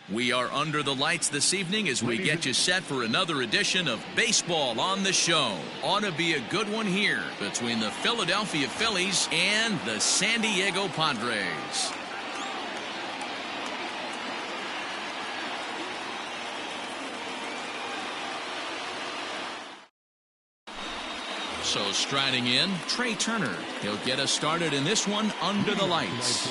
We are under the lights this evening as we get you set for another edition of Baseball on the Show. Ought to be a good one here between the Philadelphia Phillies and the San Diego Padres. So striding in, Trey Turner. He'll get us started in this one under the lights.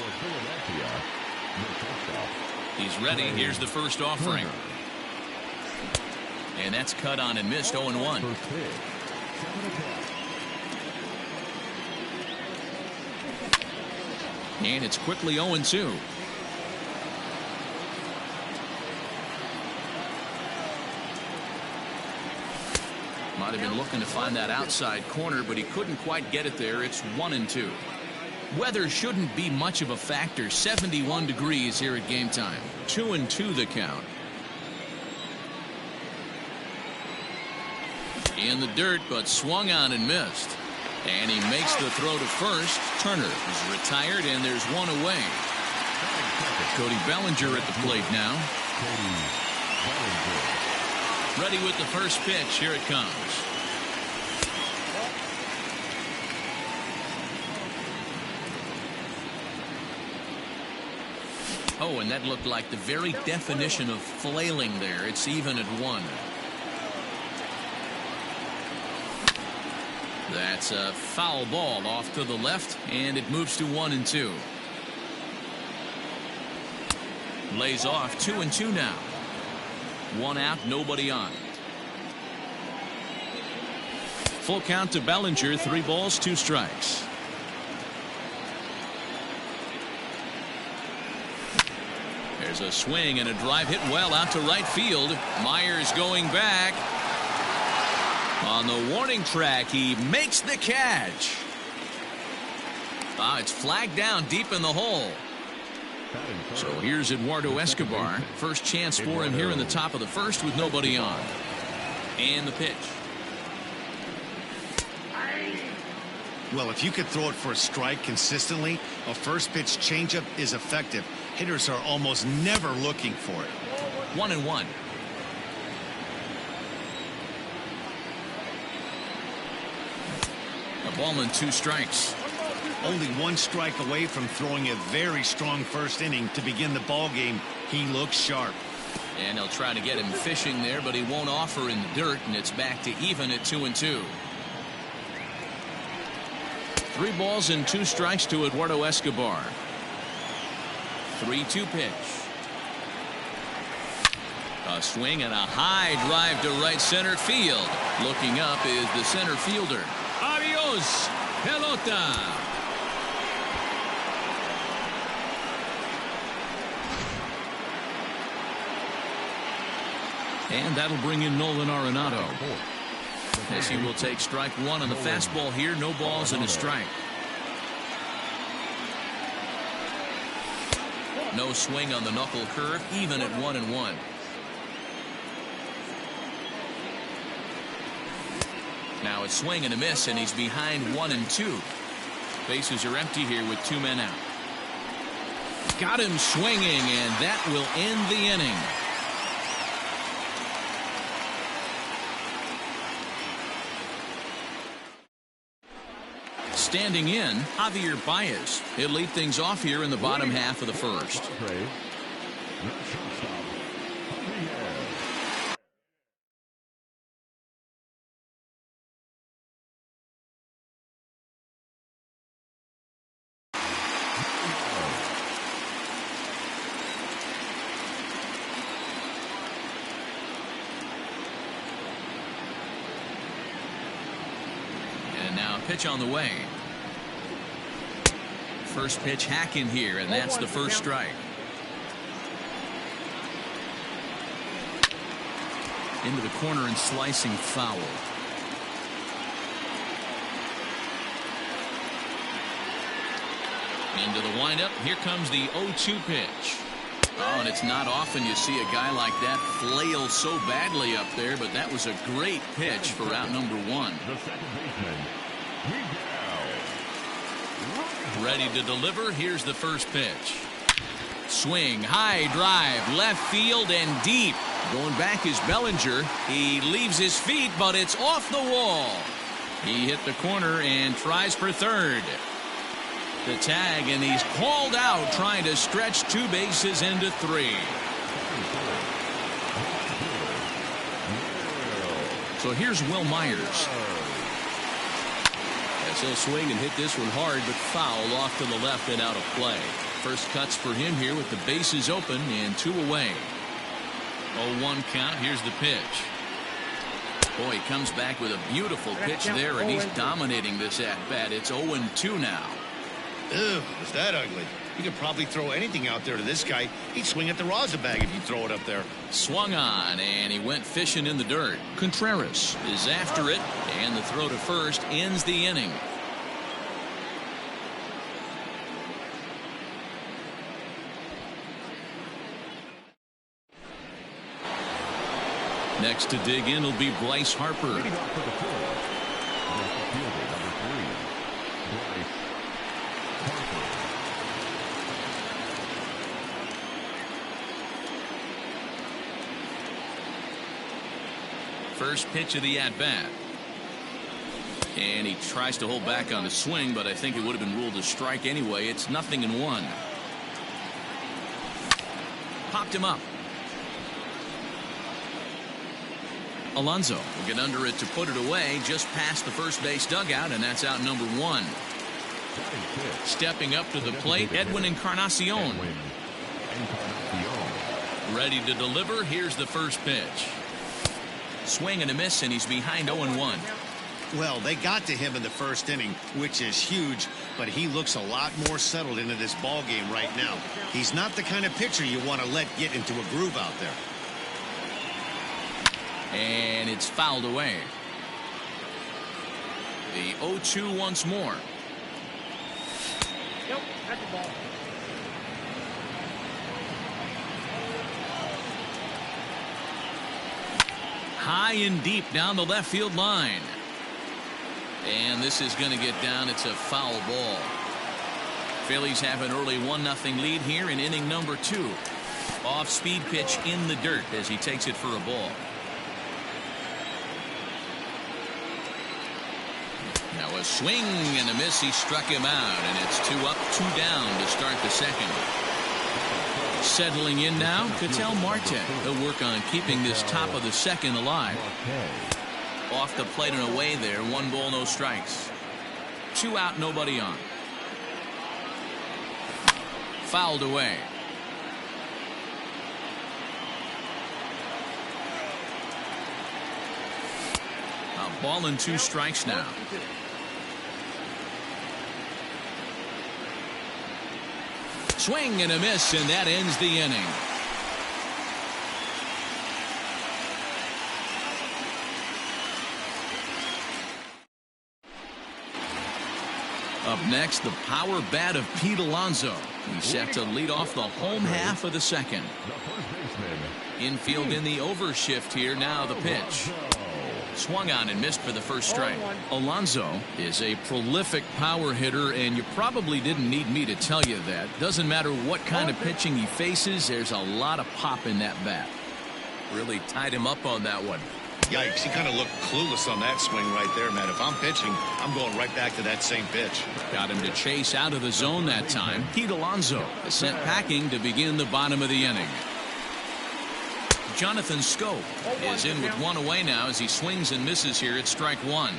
He's ready. Here's the first offering. And that's cut on and missed 0-1. And it's quickly 0-2. Might have been looking to find that outside corner, but he couldn't quite get it there. It's 1-2. Weather shouldn't be much of a factor. 71 degrees here at game time. 2-2 the count. In the dirt, but swung on and missed. And he makes the throw to first. Turner is retired, and there's one away. Cody Bellinger at the plate now. Ready with the first pitch. Here it comes. Oh, and that looked like the very definition of flailing there. It's even at 1. That's a foul ball off to the left, and it moves to 1-2. Lays off 2-2 now. 1 out, nobody on. Full count to Bellinger. 3 balls, 2 strikes. There's a swing and a drive hit well out to right field. Myers going back. On the warning track, he makes the catch. It's flagged down deep in the hole. So here's Eduardo Escobar. First chance for him here in the top of the first with nobody on. And the pitch. Well, if you could throw it for a strike consistently, a first pitch changeup is effective. Hitters are almost never looking for it. 1-1. A ball and 2 strikes. Only 1 strike away from throwing a very strong first inning to begin the ball game. He looks sharp. And they'll try to get him fishing there, but he won't offer in the dirt, and it's back to even at 2-2. 3 balls and 2 strikes to Eduardo Escobar. 3-2 pitch. A swing and a high drive to right center field. Looking up is the center fielder. Adios, pelota. And that'll bring in Nolan Arenado. As he will take strike 1 on the fastball here. No balls and a strike. No swing on the knuckle curve, even at 1-1. Now it's swing and a miss, and he's behind 1-2. Bases are empty here with 2 men out. Got him swinging, and that will end the inning. Standing in, Javier Baez. He'll lead things off here in the bottom half of the first. And now a pitch on the way. First pitch hack in here, and that's the first strike. Into the corner and slicing foul. Into the windup. Here comes the 0-2 pitch. Oh, and it's not often you see a guy like that flail so badly up there, but that was a great pitch for out number 1. The second baseman, Ready to deliver. Here's the first pitch. Swing, high drive, left field and deep. Going back is Bellinger. He leaves his feet, but it's off the wall. He hit the corner and tries for third. The tag, and he's called out trying to stretch 2 bases into 3. So here's Will Myers. As he'll swing and hit this one hard, but foul off to the left and out of play. First cuts for him here with the bases open and 2 away. 0-1 count. Here's the pitch. Boy, he comes back with a beautiful pitch there, and he's dominating this at-bat. It's 0-2 now. Ew, is that ugly? You could probably throw anything out there to this guy. He'd swing at the rosin bag if you throw it up there. Swung on, and he went fishing in the dirt. Contreras is after it, and the throw to first ends the inning. Next to dig in will be Bryce Harper. First pitch of the at-bat. And he tries to hold back on the swing, but I think it would have been ruled a strike anyway. It's 0-1. Popped him up. Alonso will get under it to put it away just past the first base dugout, and that's out number 1. Stepping up to the plate, Edwin Encarnacion. Ready to deliver. Here's the first pitch. Swing and a miss, and he's behind 0-1. Well, they got to him in the first inning, which is huge, but he looks a lot more settled into this ball game right now. He's not the kind of pitcher you want to let get into a groove out there. And it's fouled away. The 0-2 once more. Nope, that's the ball. High and deep down the left field line. And this is going to get down. It's a foul ball. Phillies have an early 1-0 lead here in inning number 2. Off-speed pitch in the dirt as he takes it for a ball. Now a swing and a miss. He struck him out, and it's 2 up, 2 down to start the second. Settling in now, Ketel Marte. He'll work on keeping this top of the second alive. Off the plate and away there. 1 ball, no strikes. 2 out, nobody on. Fouled away. A ball and 2 strikes now. Swing and a miss, and that ends the inning. Up next, the power bat of Pete Alonso. He's set to lead off the home half of the second. Infield in the overshift here. Now the pitch. Swung on and missed for the first strike. Alonso is a prolific power hitter, and you probably didn't need me to tell you that. Doesn't matter what kind of pitching he faces, there's a lot of pop in that bat. Really tied him up on that one. Yikes, he kind of looked clueless on that swing right there, man. If I'm pitching, I'm going right back to that same pitch. Got him to chase out of the zone that time. Pete Alonso is sent packing to begin the bottom of the inning. Jonathan Scope is in with 1 away now as he swings and misses here at strike 1.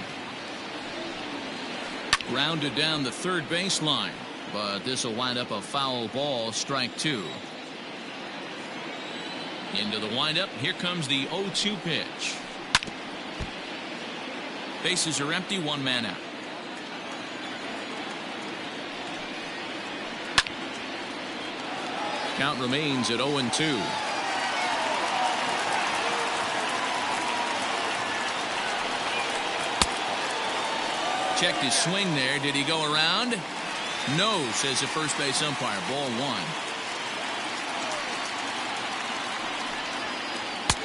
Grounded down the third baseline, but this will wind up a foul ball, strike 2. Into the windup. Here comes the 0-2 pitch. Bases are empty, 1 man out. Count remains at 0-2. Checked his swing there. Did he go around? No, says the first base umpire. Ball 1.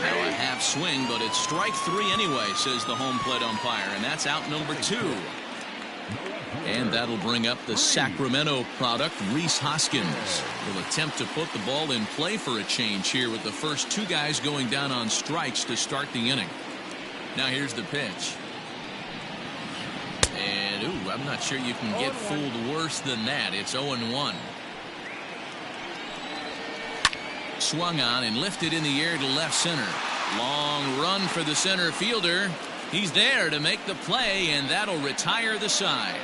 Now a half swing, but it's strike 3 anyway, says the home plate umpire, and that's out number 2. And that'll bring up the Sacramento product, Rhys Hoskins. Will attempt to put the ball in play for a change here with the first two guys going down on strikes to start the inning. Now here's the pitch. And, ooh, I'm not sure you can get fooled worse than that. It's 0-1. Swung on and lifted in the air to left center. Long run for the center fielder. He's there to make the play, and that'll retire the side.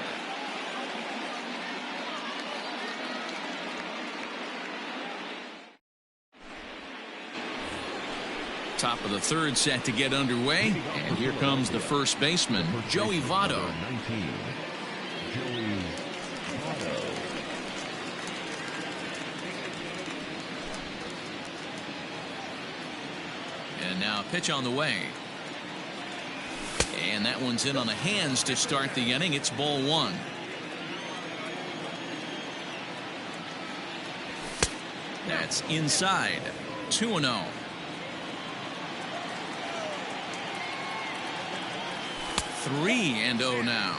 Top of the third set to get underway, and here comes the first baseman, Joey Votto. And now a pitch on the way. And that one's in on the hands to start the inning. It's ball one. That's inside. 2-0. 3-0 now.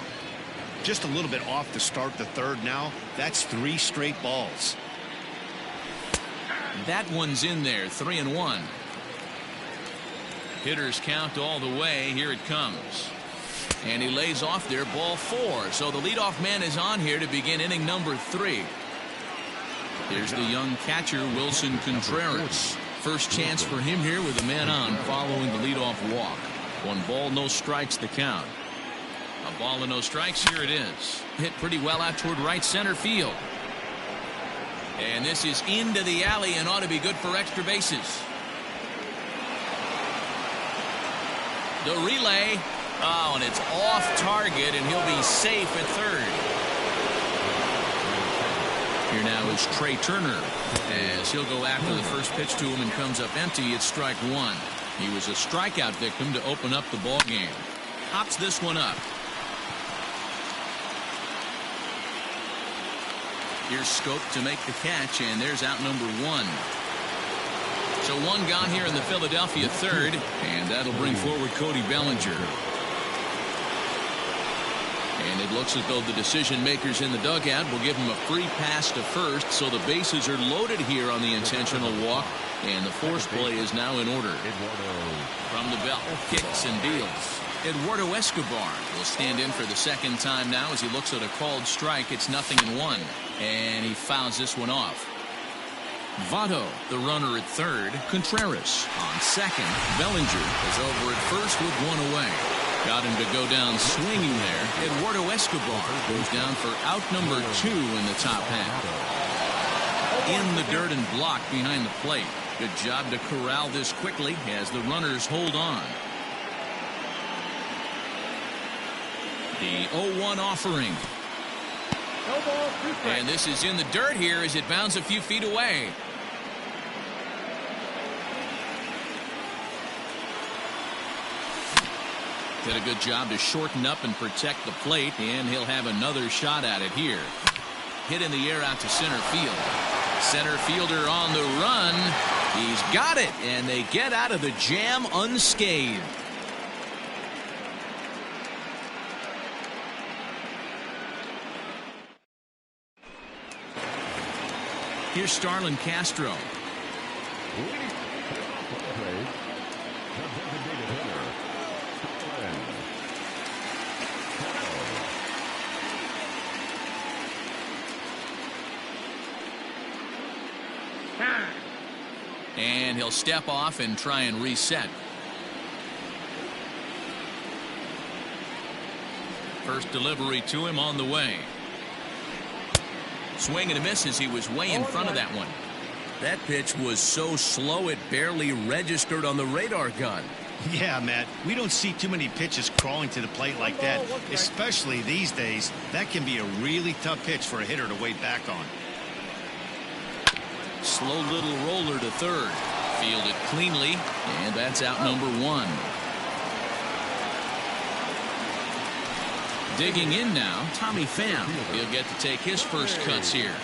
Just a little bit off to start the third now. That's 3 straight balls. That one's in there. 3-1. Hitters count all the way. Here it comes. And he lays off there, ball 4. So the leadoff man is on here to begin inning number 3. Here's the young catcher, Wilson Contreras. First chance for him here with a man on following the leadoff walk. 1 ball, no strikes the count. A ball and no strikes. Here it is. Hit pretty well out toward right center field. And this is into the alley and ought to be good for extra bases. The relay. Oh, and it's off target, and he'll be safe at third. Here now is Trey Turner as he'll go after the first pitch to him and comes up empty. It's strike 1. He was a strikeout victim to open up the ball game. Hops this one up. Here's Scope to make the catch, and there's out number 1. So 1 gone here in the Philadelphia third, and that'll bring forward Cody Bellinger. And it looks as though the decision makers in the dugout will give him a free pass to first, so the bases are loaded here on the intentional walk, and the force play is now in order. From the belt, kicks and deals. Eduardo Escobar will stand in for the second time now as he looks at a called strike. It's 0-1, and he fouls this one off. Votto, the runner at third. Contreras on second. Bellinger is over at first with 1 away. Got him to go down swinging there. Eduardo Escobar goes down for out number 2 in the top half. In the dirt and blocked behind the plate. Good job to corral this quickly as the runners hold on. The 0-1 offering. And this is in the dirt here as it bounds a few feet away. Did a good job to shorten up and protect the plate, and he'll have another shot at it here. Hit in the air out to center field. Center fielder on the run. He's got it, and they get out of the jam unscathed. Here's Starlin Castro. And he'll step off and try and reset. First delivery to him on the way. Swing and a miss as he was way in front of that one. That pitch was so slow it barely registered on the radar gun. Yeah, Matt, we don't see too many pitches crawling to the plate like that, especially these days. That can be a really tough pitch for a hitter to wait back on. Slow little roller to third. Fielded cleanly, and that's out number 1. Digging in now, Tommy Pham. He'll get to take his first cuts here.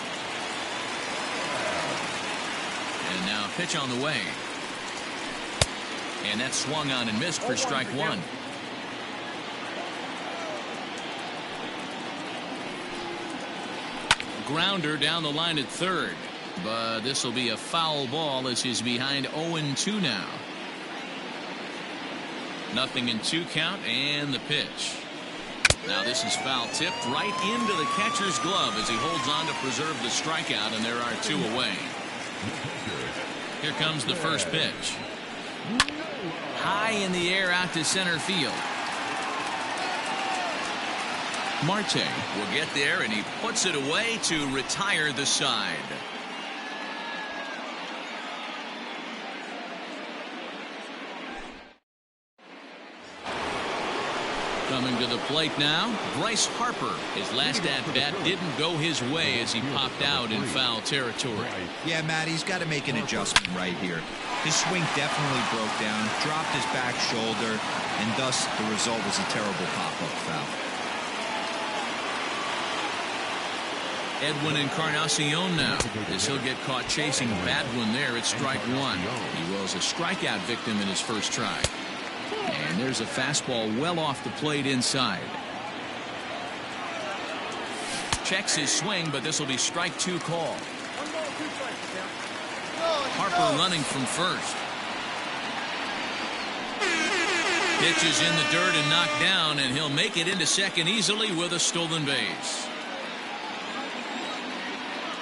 And now a pitch on the way. And that swung on and missed for strike 1. grounder down the line at third. But this will be a foul ball as he's behind 0-2 now. 0-2 count and the pitch. Now this is foul tipped right into the catcher's glove as he holds on to preserve the strikeout, and there are 2 away. Here comes the first pitch. High in the air out to center field. Marte will get there, and he puts it away to retire the side. Coming to the plate now, Bryce Harper. His last at-bat didn't go his way as he popped out in foul territory. Yeah, Matt, he's got to make an adjustment right here. His swing definitely broke down, dropped his back shoulder, and thus the result was a terrible pop-up foul. Edwin Encarnacion now, as he'll get caught chasing a bad one there at strike 1. He was a strikeout victim in his first try. And there's a fastball well off the plate inside. Checks his swing, but this will be strike 2 call. Harper running from first. Pitch is in the dirt and knocked down, and he'll make it into second easily with a stolen base.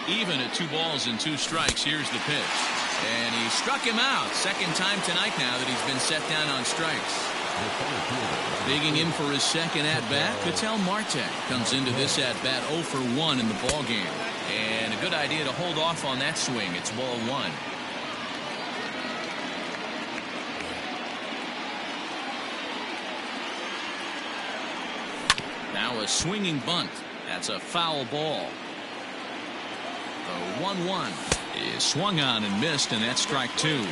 Even at 2 balls and 2 strikes, here's the pitch. And he struck him out. Second time tonight now that he's been set down on strikes. Digging in for his second at-bat, Ketel Marte comes into this at-bat 0 for 1 in the ballgame. And a good idea to hold off on that swing. It's ball 1. Now a swinging bunt. That's a foul ball. The 1-1 is swung on and missed, and that's strike 2.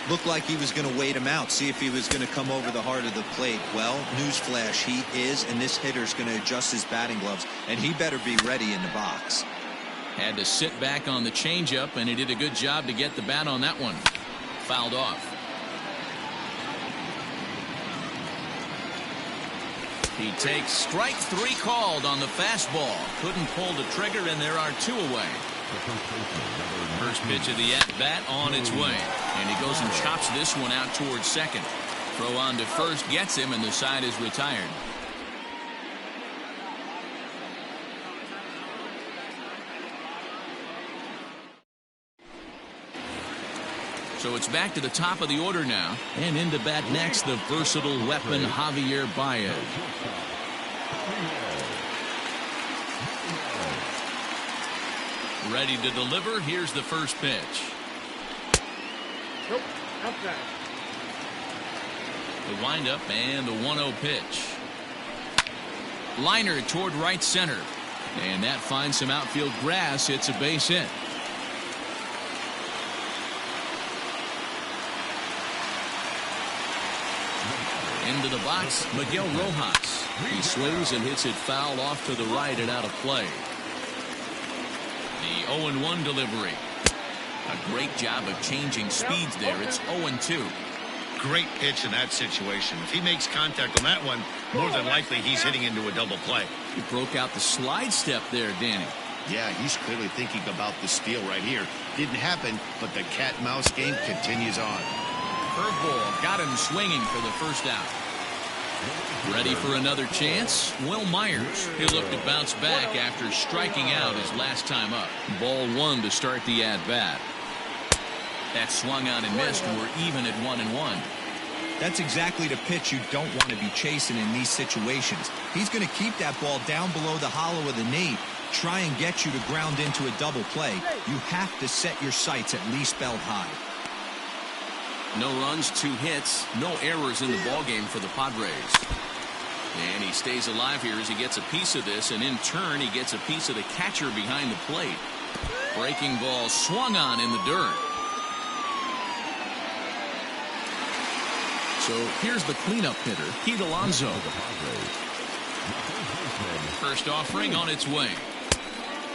Looked like he was going to wait him out, see if he was going to come over the heart of the plate. Well, newsflash, he is, and this hitter's going to adjust his batting gloves, and he better be ready in the box. Had to sit back on the changeup, and he did a good job to get the bat on that one. Fouled off. He takes strike 3 called on the fastball. Couldn't pull the trigger, and there are 2 away. First pitch of the at-bat on its way. And he goes and chops this one out towards second. Throw on to first gets him, and the side is retired. So it's back to the top of the order now. And into bat next, the versatile weapon, Javier Baez. Ready to deliver. Here's the first pitch. Nope, outside. The windup and the 1-0 pitch. Liner toward right center. And that finds some outfield grass. It's a base hit. Into the box, Miguel Rojas. He swings and hits it foul off to the right and out of play. The 0-1 delivery. A great job of changing speeds there. It's 0-2. Great pitch in that situation. If he makes contact on that one, more than likely he's hitting into a double play. He broke out the slide step there, Danny. Yeah, he's clearly thinking about the steal right here. Didn't happen, but the cat-mouse game continues on. Curveball got him swinging for the first out. Ready for another chance? Will Myers. He'll look to bounce back after striking out his last time up. Ball 1 to start the at-bat. That swung on and missed. We're even at 1-1. That's exactly the pitch you don't want to be chasing in these situations. He's going to keep that ball down below the hollow of the knee, try and get you to ground into a double play. You have to set your sights at least belt high. No runs, 2 hits, no errors in the ballgame for the Padres. And he stays alive here as he gets a piece of this, and in turn he gets a piece of the catcher behind the plate. Breaking ball swung on in the dirt. So here's the cleanup hitter, Pete Alonso. First offering on its way.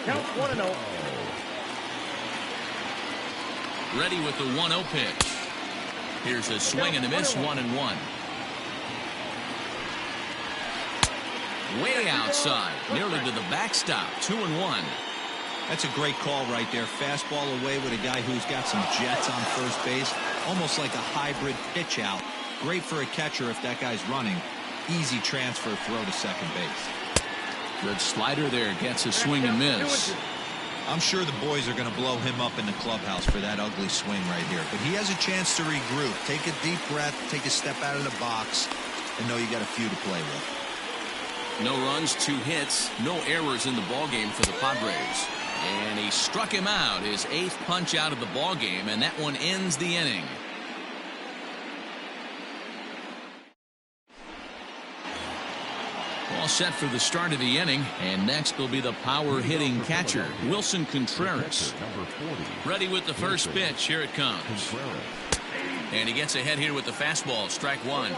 Count 1-0. Ready with the 1-0 pitch. Here's a swing and a miss, 1-1. Way outside, nearly to the backstop, 2-1. That's a great call right there. Fastball away with a guy who's got some jets on first base. Almost like a hybrid pitch out. Great for a catcher if that guy's running. Easy transfer throw to second base. Good slider there. Gets a swing and miss. I'm sure the boys are going to blow him up in the clubhouse for that ugly swing right here. But he has a chance to regroup. Take a deep breath. Take a step out of the box. And know you got a few to play with. No runs, 2 hits, no errors in the ballgame for the Padres. And he struck him out, his 8th punch out of the ballgame, and that one ends the inning. All set for the start of the inning, and next will be the power-hitting catcher, Wilson Contreras. Ready with the first pitch. Here it comes. And he gets ahead here with the fastball. Strike 1.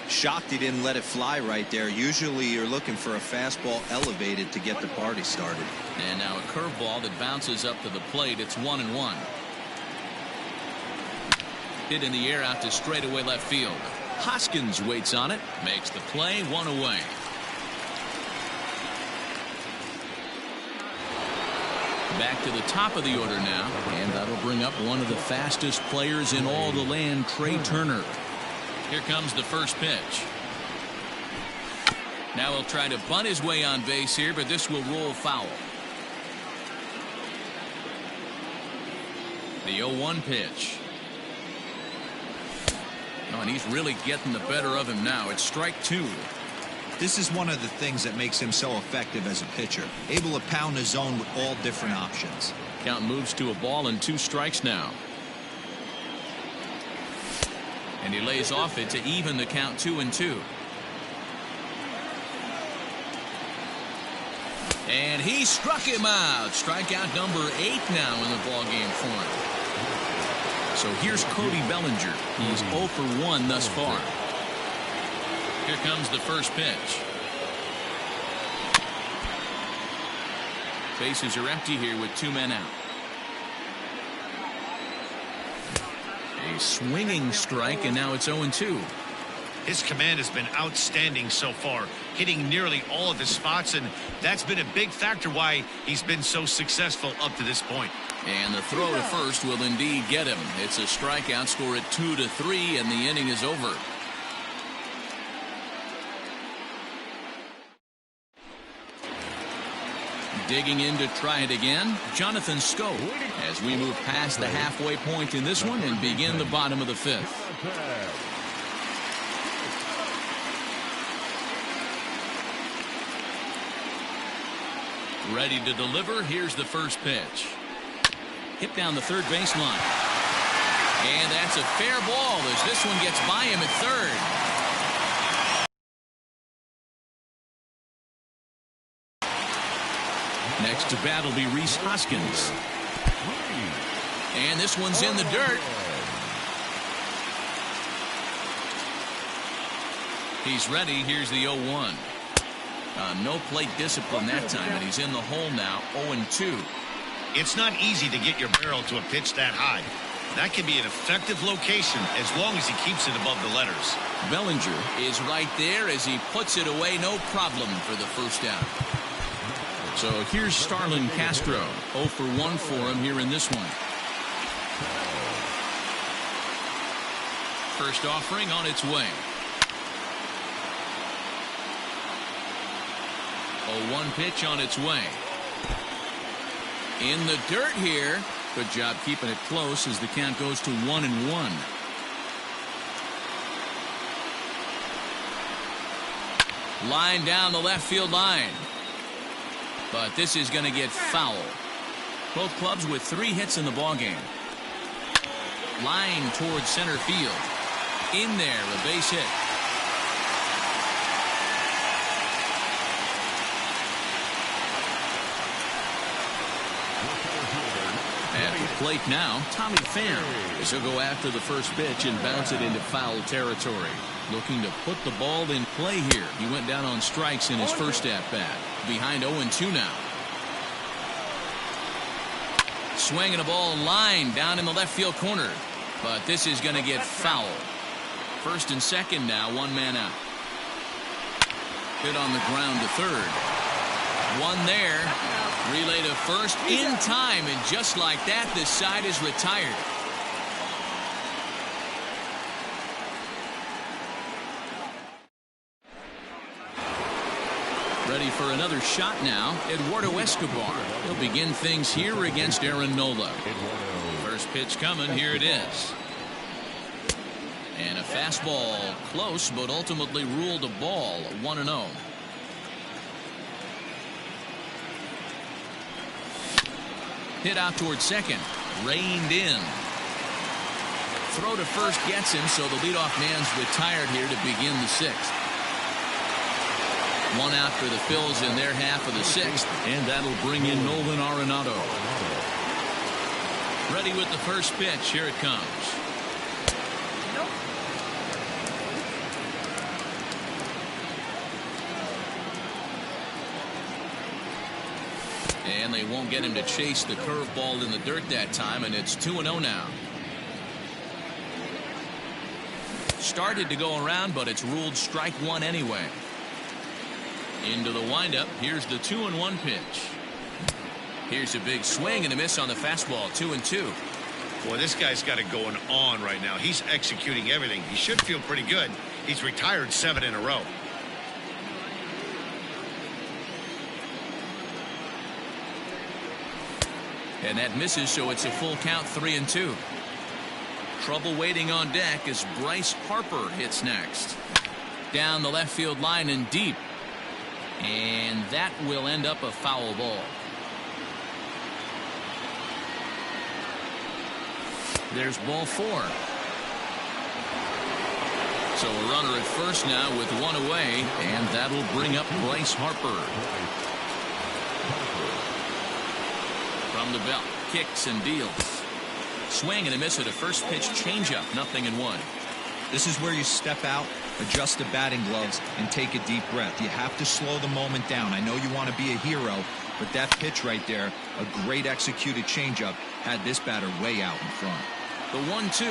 Shocked he didn't let it fly right there. Usually you're looking for a fastball elevated to get the party started. And now a curveball that bounces up to the plate. It's 1-1. Hit in the air out to straightaway left field. Hoskins waits on it. Makes the play. 1 away. Back to the top of the order now. And that'll bring up one of the fastest players in all the land, Trey Turner. Here comes the first pitch. Now he'll try to bunt his way on base here, but this will roll foul. The 0-1 pitch. Oh, and he's really getting the better of him now. It's strike 2. This is one of the things that makes him so effective as a pitcher. Able to pound the zone with all different options. Count moves to a ball and 2 strikes now. And he lays off it to even the count 2-2. And he struck him out. Strikeout number 8 now in the ballgame for him. So here's Cody Bellinger. He's 0 for 1 thus far. Here comes the first pitch. Bases are empty here with 2 men out. A swinging strike, and now it's 0-2. His command has been outstanding so far, hitting nearly all of his spots, and that's been a big factor why he's been so successful up to this point. And the throw to first will indeed get him. It's a strikeout, score at 2-3, and the inning is over. Digging in to try it again, Jonathan Schoop, as we move past the halfway point in this one and begin the bottom of the 5th. Ready to deliver. Here's the first pitch. Hit down the third baseline. And that's a fair ball as this one gets by him at third. Next to bat will be Rhys Hoskins. And this one's in the dirt. He's ready. Here's the 0-1. No plate discipline that time, and he's in the hole now, 0-2. It's not easy to get your barrel to a pitch that high. That can be an effective location as long as he keeps it above the letters. Bellinger is right there as he puts it away, no problem for the first out. So here's Starlin Castro, 0 for 1 for him here in this one. First offering on its way. 0-1 pitch on its way. In the dirt here. Good job keeping it close as the count goes to 1-1. Line down the left field line. But this is going to get foul. Both clubs with 3 hits in the ballgame. Line towards center field. In there, a base hit. At the plate now, Tommy Pham. As he'll go after the first pitch and bounce it into foul territory. Looking to put the ball in play here. He went down on strikes in his first at-bat. Behind 0-2 now. Swinging a ball line down in the left field corner. But this is going to get foul. First and second now, 1 man out. Hit on the ground to third. One there. Relay to first in time, and just like that, this side is retired. Ready for another shot now, Eduardo Escobar. He'll begin things here against Aaron Nola. First pitch coming, here it is. And a fastball close, but ultimately ruled a ball, 1-0. Hit out towards second, reined in. Throw to first gets him, so the leadoff man's retired here to begin the sixth. One out for the Phils in their half of the sixth, and that'll bring in Nolan Arenado. Ready with the first pitch, here it comes. And they won't get him to chase the curveball in the dirt that time, and it's 2-0 now. Started to go around, but it's ruled strike one anyway. Into the windup. Here's the 2-1 pitch. Here's a big swing and a miss on the fastball. 2-2. Boy, this guy's got it going on right now. He's executing everything. He should feel pretty good. He's retired 7 in a row. And that misses, so it's a full count, 3-2. Trouble waiting on deck as Bryce Harper hits next. Down the left field line and deep. And that will end up a foul ball. There's ball 4. So a runner at first now with one away, and that'll bring up Bryce Harper. From the belt, kicks and deals. Swing and a miss at a first pitch changeup, 0-1. This is where you step out, adjust the batting gloves, and take a deep breath. You have to slow the moment down. I know you want to be a hero, but that pitch right there, a great executed changeup, had this batter way out in front. The 1-2.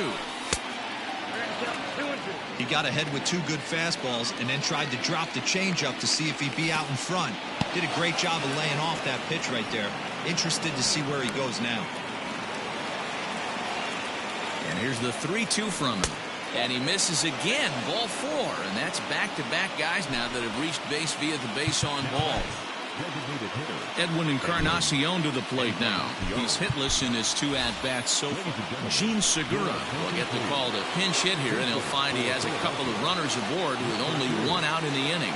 He got ahead with 2 good fastballs and then tried to drop the changeup to see if he'd be out in front. Did a great job of laying off that pitch right there. Interested to see where he goes now. And here's the 3-2 from him. And he misses again, ball 4. And that's back-to-back guys now that have reached base via the base on ball. Edwin Encarnacion to the plate now. He's hitless in his 2 at-bats so far. Gene Segura will get the call to pinch hit here, and he'll find he has a couple of runners aboard with only 1 out in the inning.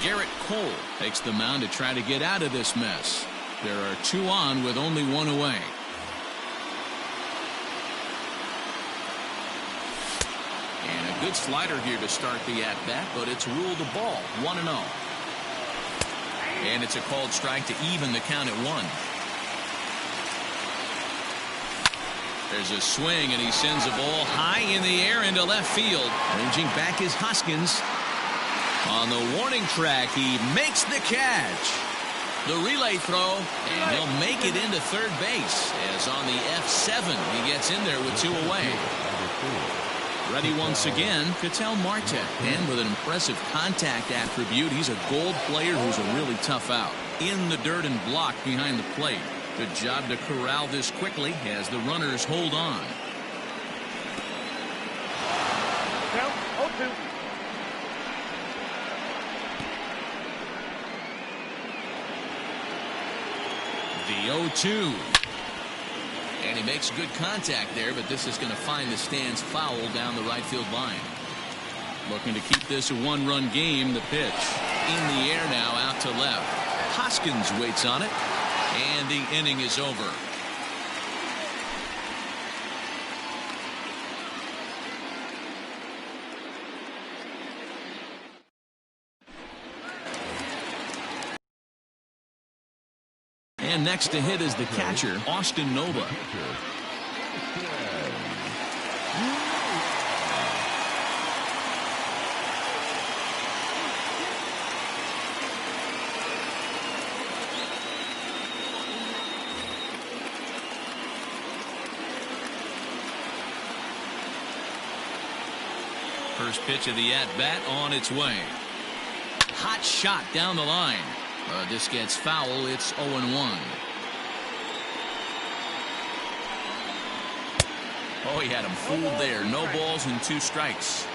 Garrett Cole takes the mound to try to get out of this mess. There are 2 on with only 1 away. And a good slider here to start the at-bat, but it's ruled a ball, 1-0. And it's a called strike to even the count at 1. There's a swing, and he sends a ball high in the air into left field. Ranging back is Hoskins. On the warning track, he makes the catch. The relay throw, and he'll make it into third base, as on the F7, he gets in there with 2 away. Ready once again, Ketel Marte, and with an impressive contact attribute, he's a gold player who's a really tough out. In the dirt and blocked behind the plate. Good job to corral this quickly as the runners hold on. Count 0-2. The 0-2. And he makes good contact there, but this is going to find the stands foul down the right field line. Looking to keep this a 1-run game. The pitch in the air now out to left. Hoskins waits on it, and the inning is over. And next to hit is the catcher, Austin Nova. First pitch of the at-bat on its way. Hot shot down the line. This gets foul. It's 0-1. Oh, he had him fooled there. No balls and 2 strikes.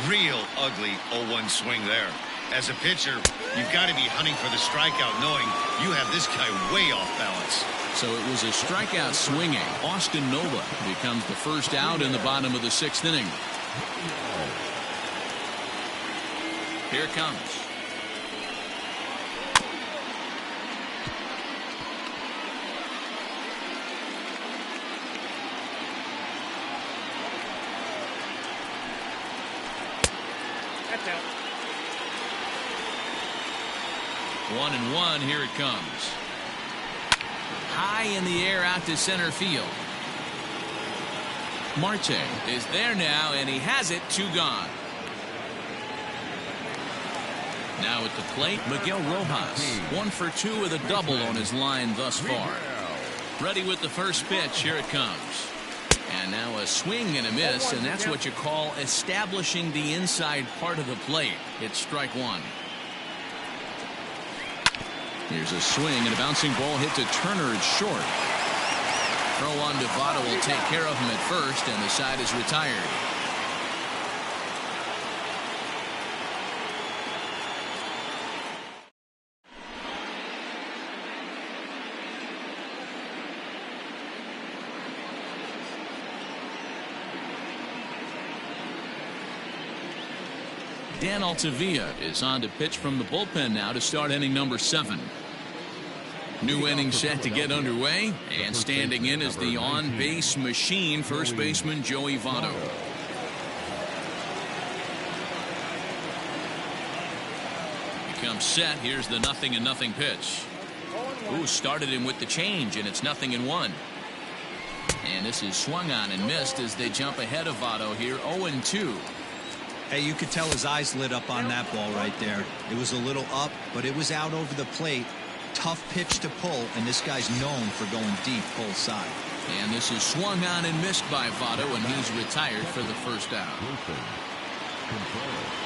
Real ugly 0-1 swing there. As a pitcher, you've got to be hunting for the strikeout, knowing you have this guy way off balance. So it was a strikeout swinging. Austin Nola becomes the first out in the bottom of the 6th inning. Here it comes. That's out. 1-1. Here it comes. High in the air out to center field. Marte is there now, and he has it. 2 gone. Now at the plate, Miguel Rojas. 1 for 2 with a double on his line thus far. Ready with the first pitch. Here it comes. And now a swing and a miss, and that's what you call establishing the inside part of the plate. It's strike 1. Here's a swing, and a bouncing ball hit to Turner. It's short. Throw on to Votto will take care of him at first, and the side is retired. Dan Altavilla is on to pitch from the bullpen now to start inning number 7. New inning set to get underway, and standing in is the on-base machine, first baseman Joey Votto. Becomes set. Here's the 0-0 pitch. Ooh, started him with the change, and it's 0-1. And this is swung on and missed as they jump ahead of Votto here. 0-2. Hey, you could tell his eyes lit up on that ball right there. It was a little up, but it was out over the plate. Tough pitch to pull, and this guy's known for going deep pull side. And this is swung on and missed by Votto, and he's retired for the first out.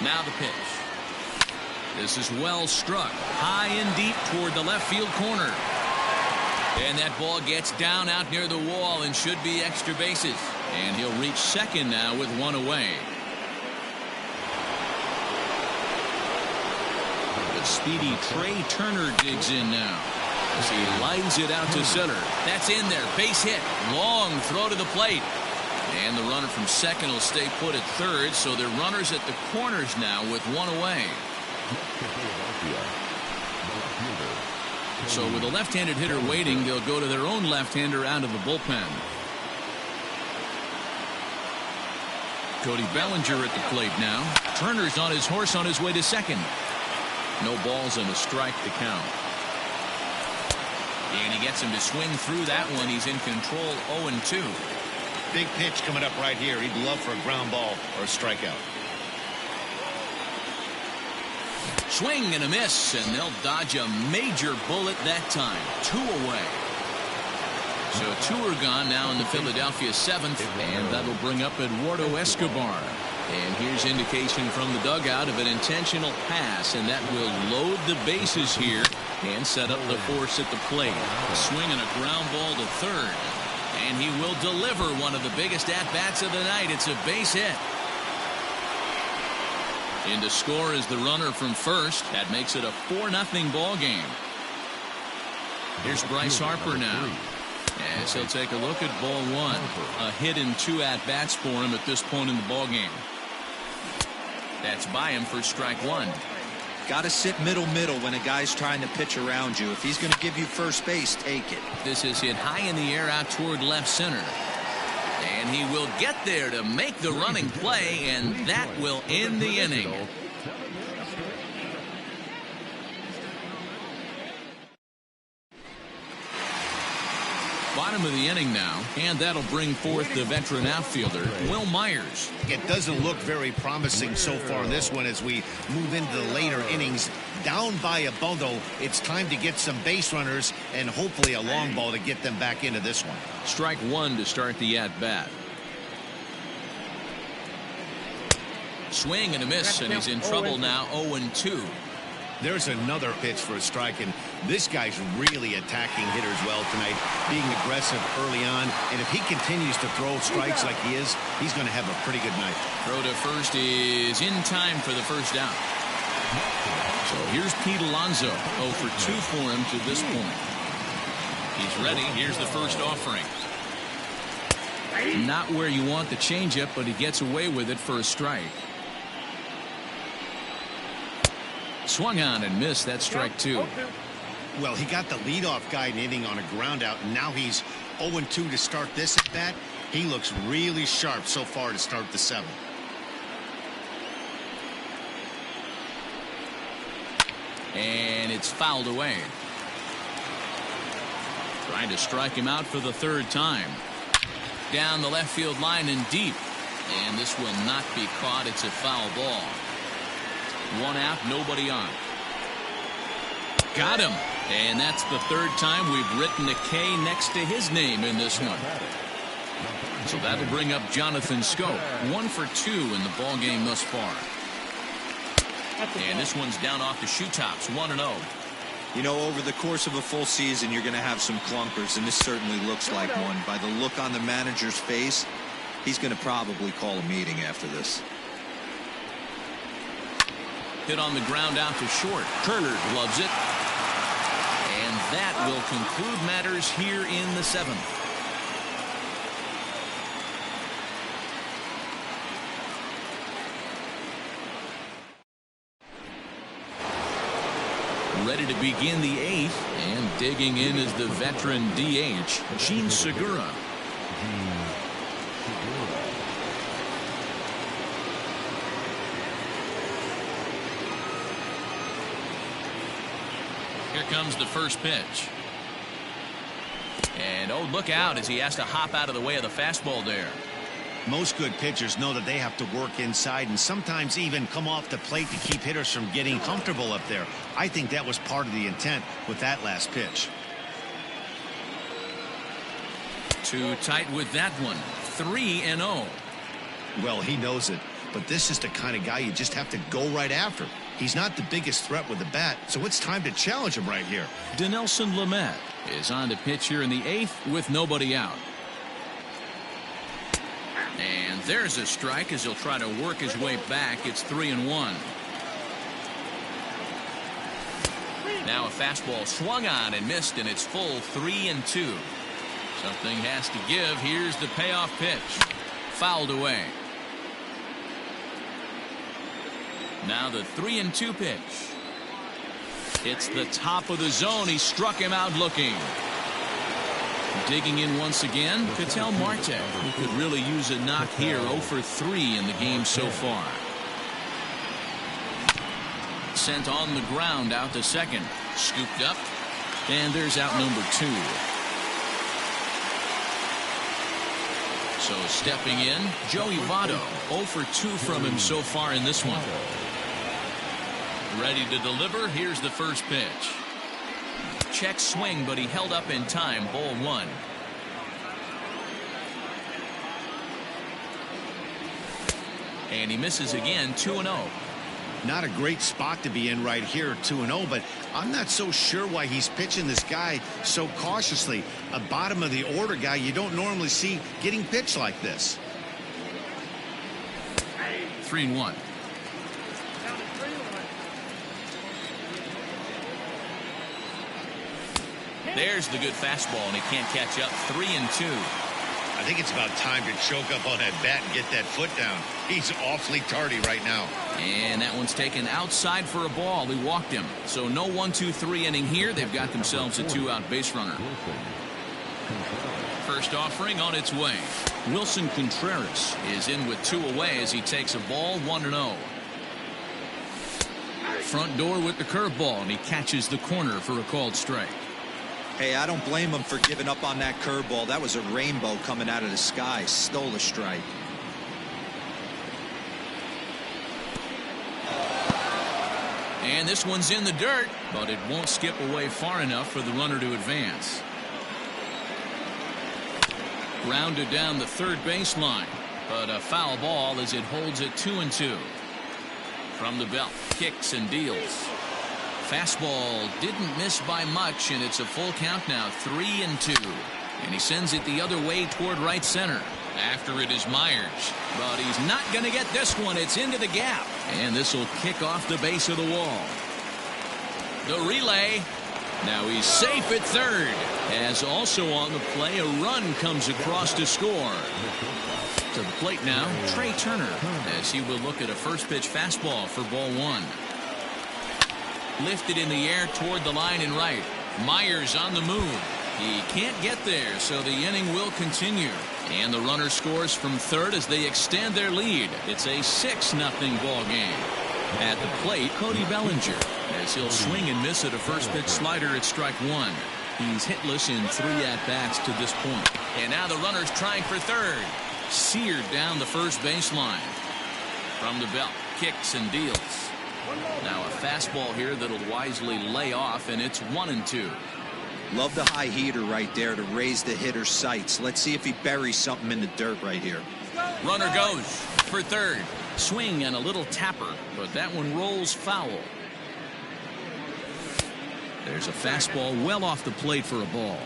Now the pitch. This is well struck. High and deep toward the left field corner. And that ball gets down out near the wall and should be extra bases. And he'll reach second now with 1 away. Speedy Trey Turner digs in now as he lines it out to center. That's in there. Base hit. Long throw to the plate. And the runner from second will stay put at third, so they're runners at the corners now with 1 away. So with a left-handed hitter waiting, they'll go to their own left-hander out of the bullpen. Cody Bellinger at the plate now. Turner's on his horse on his way to second. No balls and a strike to count. And he gets him to swing through that one. He's in control. 0-2. Big pitch coming up right here. He'd love for a ground ball or a strikeout. Swing and a miss, and they'll dodge a major bullet that time. 2 away. So 2 are gone now in the Philadelphia 7th, and that'll bring up Eduardo Escobar. And here's indication from the dugout of an intentional pass, and that will load the bases here and set up the force at the plate. A swing and a ground ball to third, and he will deliver one of the biggest at-bats of the night. It's a base hit. In to score is the runner from first. That makes it a 4-0 ball game. Here's Bryce Harper now, as he'll take a look at ball 1. A hit in 2 at-bats for him at this point in the ball game. That's by him for strike 1. Got to sit middle when a guy's trying to pitch around you. If he's going to give you first base, take it. This is hit high in the air out toward left center. And he will get there to make the running play, and that will end the inning. Bottom of the inning now, and that'll bring forth the veteran outfielder, Will Myers. It doesn't look very promising so far in this one as we move into the later innings. Down by a bundle, it's time to get some base runners and hopefully a long ball to get them back into this one. Strike 1 to start the at-bat. Swing and a miss, and he's in trouble now. 0-2. There's another pitch for a strike, and this guy's really attacking hitters well tonight, being aggressive early on. And if he continues to throw strikes like he is, he's going to have a pretty good night. Throw to first is in time for the first out. So here's Pete Alonso. 0-2 for him to this point. He's ready. Here's the first offering. Not where you want the changeup, but he gets away with it for a strike. Swung on and missed. That's strike 2. Well, he got the leadoff guy in inning on a ground out, and now he's 0-2 to start this at bat. He looks really sharp so far to start the 7th. And it's fouled away. Trying to strike him out for the 3rd time. Down the left field line and deep. And this will not be caught. It's a foul ball. 1 out, nobody on. Got him. And that's the 3rd time we've written a K next to his name in this one. So that'll bring up Jonathan Scope. 1 for 2 in the ball game thus far. And this one's down off the shoe tops. 1-0. You know, over the course of a full season, you're going to have some clunkers, and this certainly looks like one. By the look on the manager's face, he's going to probably call a meeting after this. Hit on the ground out to short. Turner gloves it. And that will conclude matters here in the 7th. Ready to begin the 8th, and digging in is the veteran DH, Gene Segura. Here comes the first pitch. And oh, look out as he has to hop out of the way of the fastball there. Most good pitchers know that they have to work inside and sometimes even come off the plate to keep hitters from getting comfortable up there. I think that was part of the intent with that last pitch. Too tight with that one. 3-0. Well, he knows it, but this is the kind of guy you just have to go right after. He's not the biggest threat with the bat, so it's time to challenge him right here. Dinelson Lamet is on to pitch here in the 8th with nobody out. And there's a strike as he'll try to work his way back. It's 3-1. Now a fastball swung on and missed, and it's full 3-2. Something has to give. Here's the payoff pitch. Fouled away. Now the 3-2 pitch. It's the top of the zone. He struck him out looking. Digging in once again, Ketel Marte, who could really use a knock here. 0 for 3 in the game so far. Sent on the ground out to second. Scooped up. And there's out number 2. So stepping in, Joey Votto. 0 for 2 from him so far in this one. Ready to deliver. Here's the first pitch. Check swing, but he held up in time. Ball 1. And he misses again. 2-0. Not a great spot to be in right here, 2-0, but I'm not so sure why he's pitching this guy so cautiously. A bottom of the order guy you don't normally see getting pitched like this. 3-1. There's the good fastball, and he can't catch up. 3-2. I think it's about time to choke up on that bat and get that foot down. He's awfully tardy right now. And that one's taken outside for a ball. He walked him. So no 1-2-3 inning here. They've got themselves a 2-out base runner. First offering on its way. Wilson Contreras is in with 2 away as he takes a ball. 1-0. Front door with the curveball, and he catches the corner for a called strike. Hey, I don't blame him for giving up on that curveball. That was a rainbow coming out of the sky. Stole a strike. And this one's in the dirt, but it won't skip away far enough for the runner to advance. Grounded down the third baseline, but a foul ball as it holds it 2-2. From the belt, kicks and deals. Fastball didn't miss by much, and it's a full count now, 3-2. And he sends it the other way toward right center. After it is Myers, but he's not going to get this one. It's into the gap, and this will kick off the base of the wall. The relay. Now he's safe at third. As also on the play, a run comes across to score. To the plate now, Trey Turner, as he will look at a first pitch fastball for ball one. Lifted in the air toward the line and right. Myers on the move. He can't get there, so the inning will continue. And the runner scores from third as they extend their lead. It's a 6-0 ball game. At the plate, Cody Bellinger, as he'll swing and miss at a first pitch slider at strike one. He's hitless in 3 at-bats to this point. And now the runner's trying for third. Seared down the first baseline. From the belt, kicks and deals. Now a fastball here that'll wisely lay off, and it's 1-2. Love the high heater right there to raise the hitter's sights. Let's see if he buries something in the dirt right here. Runner goes for third. Swing and a little tapper, but that one rolls foul. There's a fastball well off the plate for a ball.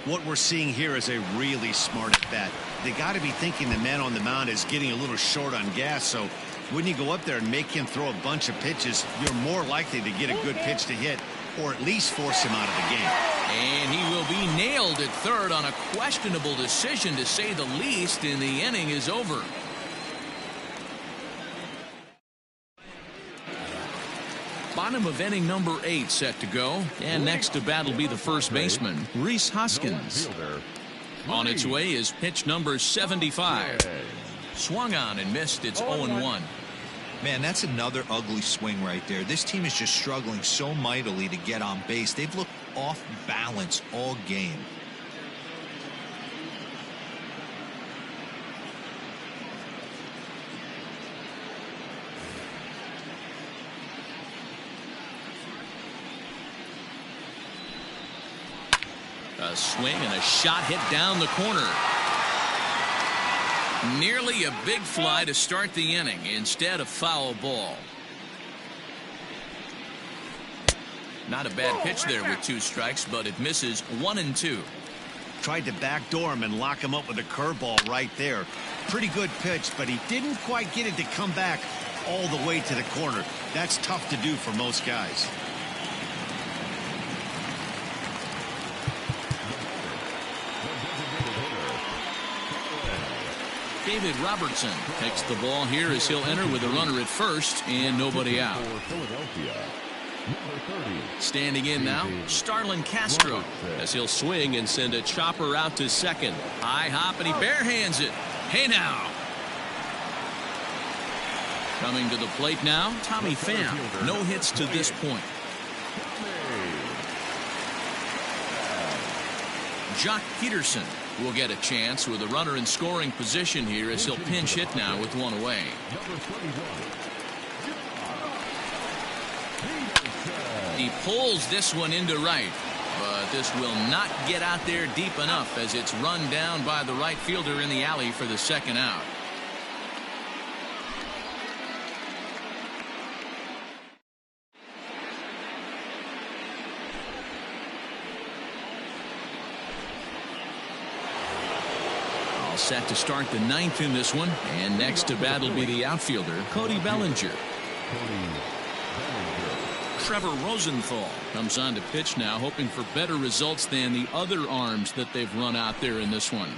What we're seeing here is a really smart at bat. They got to be thinking the man on the mound is getting a little short on gas, so when you go up there and make him throw a bunch of pitches, you're more likely to get a good pitch to hit, or at least force him out of the game. And he will be nailed at third on a questionable decision, to say the least, and the inning is over. Bottom of inning number 8 set to go, and next to bat will be the first baseman, Rhys Hoskins. On its way is pitch number 75. Swung on and missed. It's 0-1. Man, that's another ugly swing right there. This team is just struggling so mightily to get on base. They've looked off balance all game. A swing and a shot hit down the corner. Nearly a big fly to start the inning. Instead, a foul ball. Not a bad pitch there with 2 strikes, but it misses. 1-2. Tried to backdoor him and lock him up with a curveball right there. Pretty good pitch, but he didn't quite get it to come back all the way to the corner. That's tough to do for most guys. David Robertson takes the ball here as he'll enter with a runner at first and nobody out. Standing in now, Starlin Castro, as he'll swing and send a chopper out to second. High hop, and he barehands it. Hey now. Coming to the plate now, Tommy Pham. No hits to this point. Jock Peterson will get a chance with a runner in scoring position here as he'll pinch hit now with 1 away. He pulls this one into right, but this will not get out there deep enough as it's run down by the right fielder in the alley for the second out. Set to start the 9th in this one, and next to bat will be the outfielder, Cody Bellinger. Trevor Rosenthal comes on to pitch now, hoping for better results than the other arms that they've run out there in this one.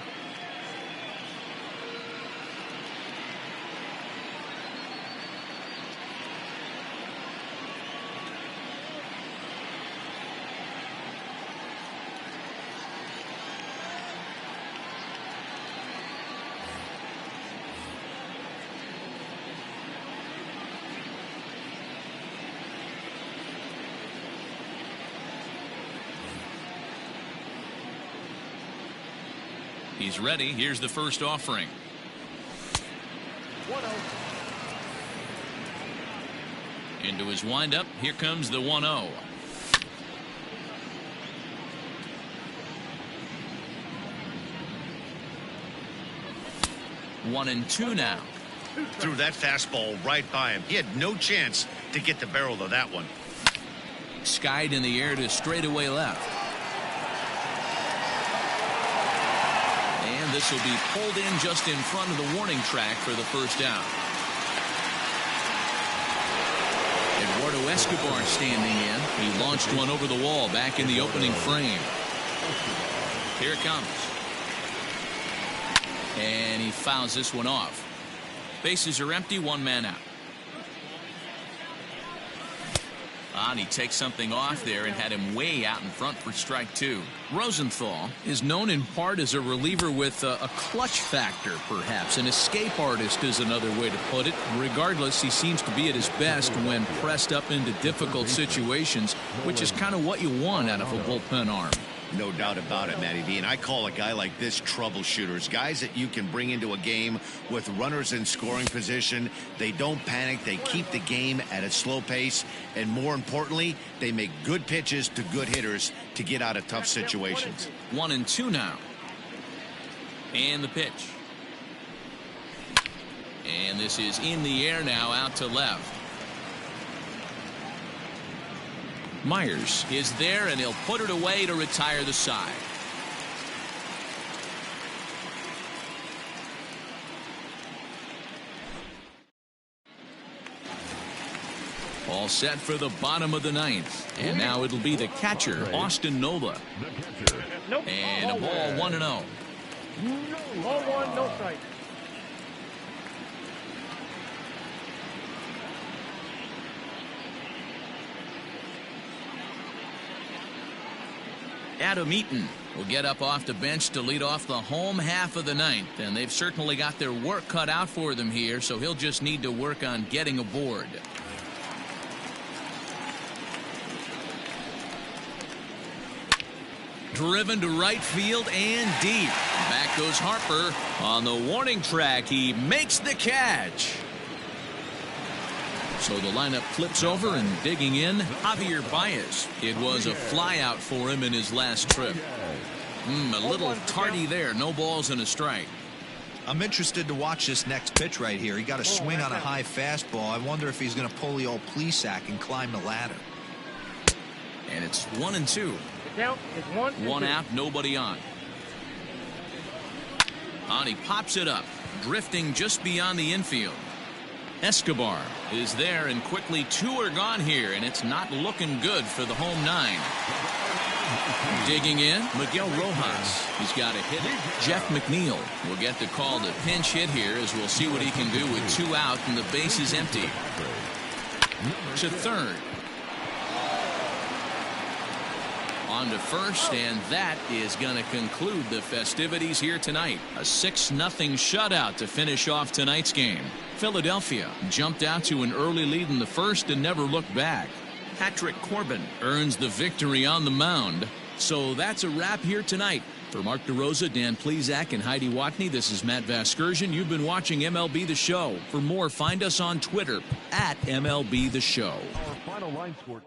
He's ready. Here's the first offering. Into his windup. Here comes the 1-0. One and two now. Threw that fastball right by him. He had no chance to get the barrel of that one. Skied in the air to straightaway left. And this will be pulled in just in front of the warning track for the first down. Eduardo Escobar standing in. He launched one over the wall back in the opening frame. Here it comes. And he fouls this one off. Bases are empty, one man out. And he takes something off there and had him way out in front for strike two. Rosenthal is known in part as a reliever with a clutch factor, perhaps. An escape artist is another way to put it. Regardless, he seems to be at his best when pressed up into difficult situations, which is kind of what you want out of a bullpen arm. No doubt about it, Matty V. And I call a guy like this troubleshooters. Guys that you can bring into a game with runners in scoring position. They don't panic. They keep the game at a slow pace. And more importantly, they make good pitches to good hitters to get out of tough situations. 1-2 now. And the pitch. And this is in the air now, out to left. Myers is there, and he'll put it away to retire the side. All set for the bottom of the ninth. And now it'll be the catcher, Austin Nola. And a ball 1-0. Ball one, no strike. Adam Eaton will get up off the bench to lead off the home half of the ninth, and they've certainly got their work cut out for them here, so he'll just need to work on getting aboard. Driven to right field and deep. Back goes Harper on the warning track. He makes the catch. So the lineup flips over, and digging in, Javier Baez. It was a fly out for him in his last trip. A little tardy there. No balls and a strike. I'm interested to watch this next pitch right here. He got a swing on a high fastball. I wonder if he's going to pull the old Plesac and climb the ladder. And it's 1-2. The count is 1-2. One out, nobody on. And he pops it up, drifting just beyond the infield. Escobar is there, and quickly two are gone here, and it's not looking good for the home nine. Digging in, Miguel Rojas. He's got a hit. Jeff McNeil will get the call to pinch hit here, as we'll see what he can do with two out and the base is empty. To third. On to first, and that is going to conclude the festivities here tonight. A 6-0 shutout to finish off tonight's game. Philadelphia jumped out to an early lead in the first and never looked back. Patrick Corbin earns the victory on the mound. So that's a wrap here tonight. For Mark DeRosa, Dan Plesac, and Heidi Watney, this is Matt Vasgersian. You've been watching MLB The Show. For more, find us on Twitter at MLB The Show. Our final line score.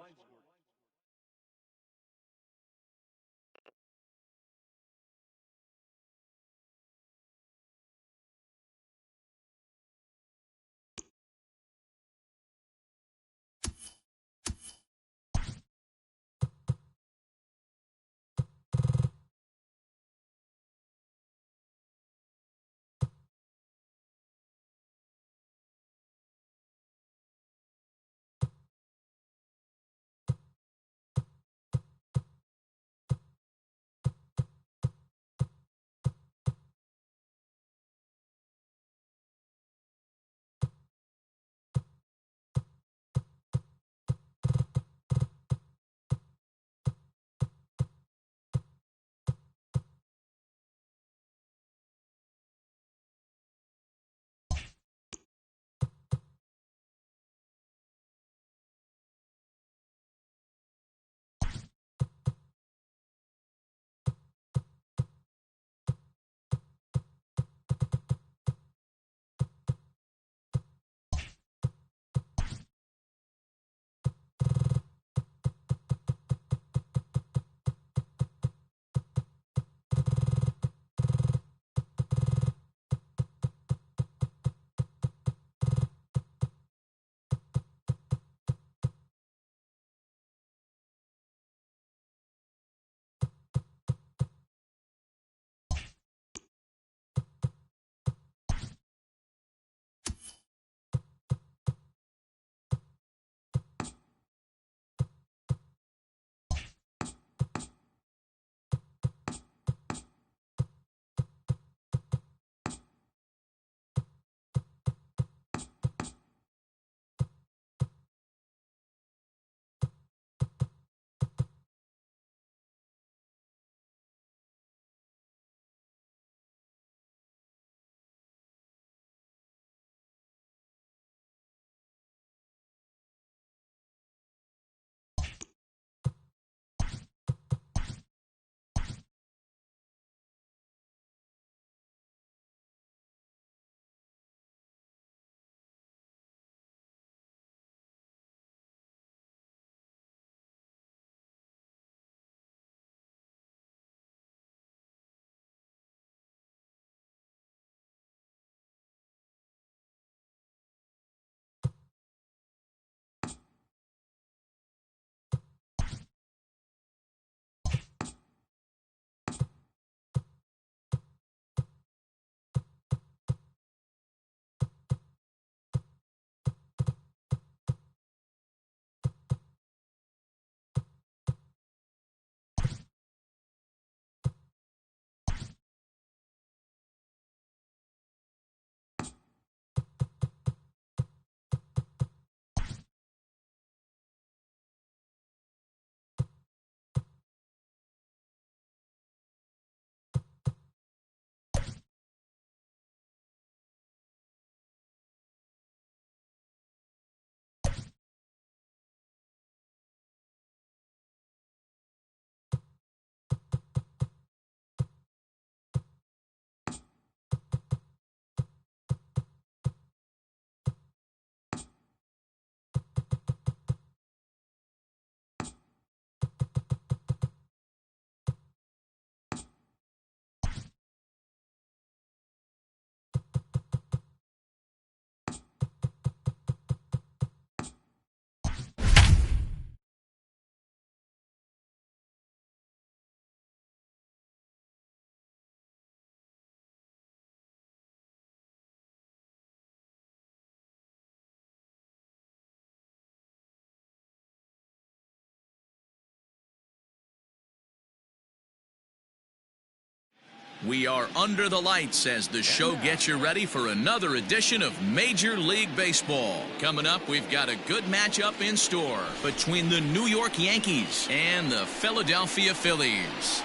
We are under the lights as the show gets you ready for another edition of Major League Baseball. Coming up, we've got a good matchup in store between the New York Yankees and the Philadelphia Phillies.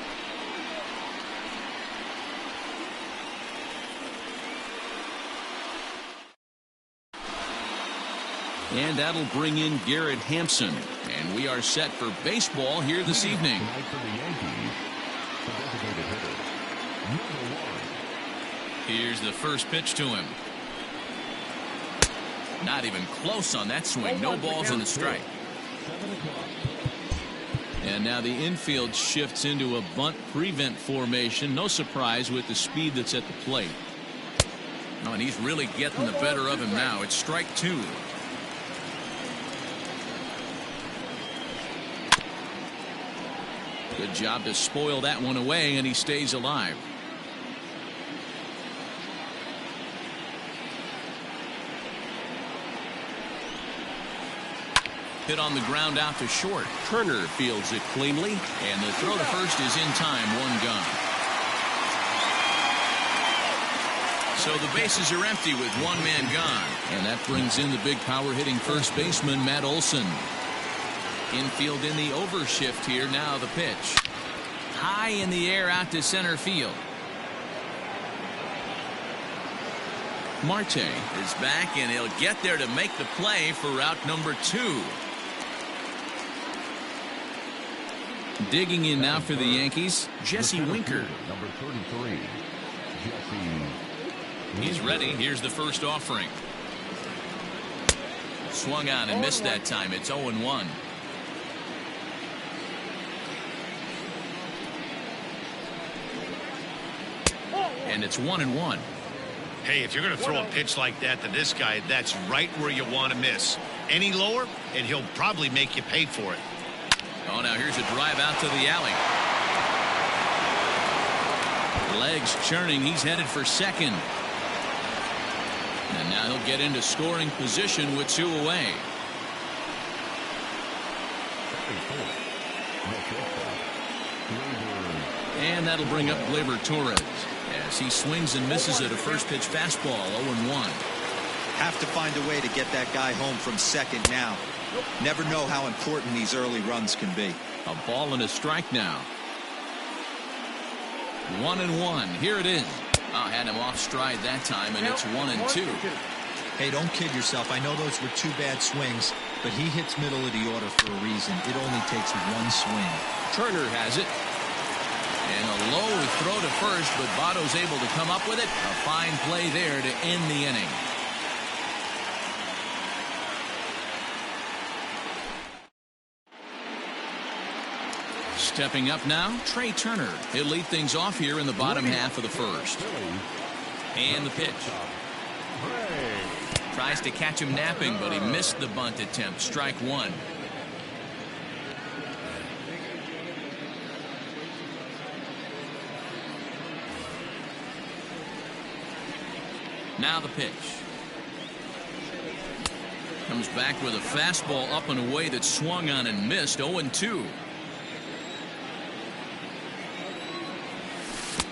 And that'll bring in Garrett Hampson. And we are set for baseball here this evening. Here's the first pitch to him. Not even close on that swing. No balls and a strike. And now the infield shifts into a bunt prevent formation. No surprise with the speed that's at the plate. Oh, and he's really getting the better of him now. It's strike two. Good job to spoil that one away, and he stays alive. Hit on the ground out to short. Turner fields it cleanly, and the throw to first is in time. One gone. So the bases are empty with one man gone. And that brings in the big power hitting first baseman Matt Olson. Infield in the overshift here. Now the pitch. High in the air out to center field. Marte is back, and he'll get there to make the play for out number 2. Digging in now for the Yankees, Jesse Winker. Number 33, Jesse. He's ready. Here's the first offering. Swung on and missed that time. It's 0-1. And it's 1-1. Hey, if you're going to throw a pitch like that to this guy, that's right where you want to miss. Any lower, and he'll probably make you pay for it. Oh, now here's a drive out to the alley. Legs churning. He's headed for second. And now he'll get into scoring position with 2 away. And that'll bring up Gleyber Torres as he swings and misses at a first pitch fastball. 0-1. Have to find a way to get that guy home from second now. Never know how important these early runs can be. A ball and a strike now. 1-1. Here it is. Oh, had him off stride that time, and it's 1-2. Hey, don't kid yourself. I know those were 2 bad swings, but he hits middle of the order for a reason. It only takes 1 swing. Turner has it. And a low throw to first, but Votto's able to come up with it. A fine play there to end the inning. Stepping up now, Trey Turner. He'll lead things off here in the bottom half of the first. And the pitch. Tries to catch him napping, but he missed the bunt attempt. Strike 1. Now the pitch. Comes back with a fastball up and away that swung on and missed. 0-2.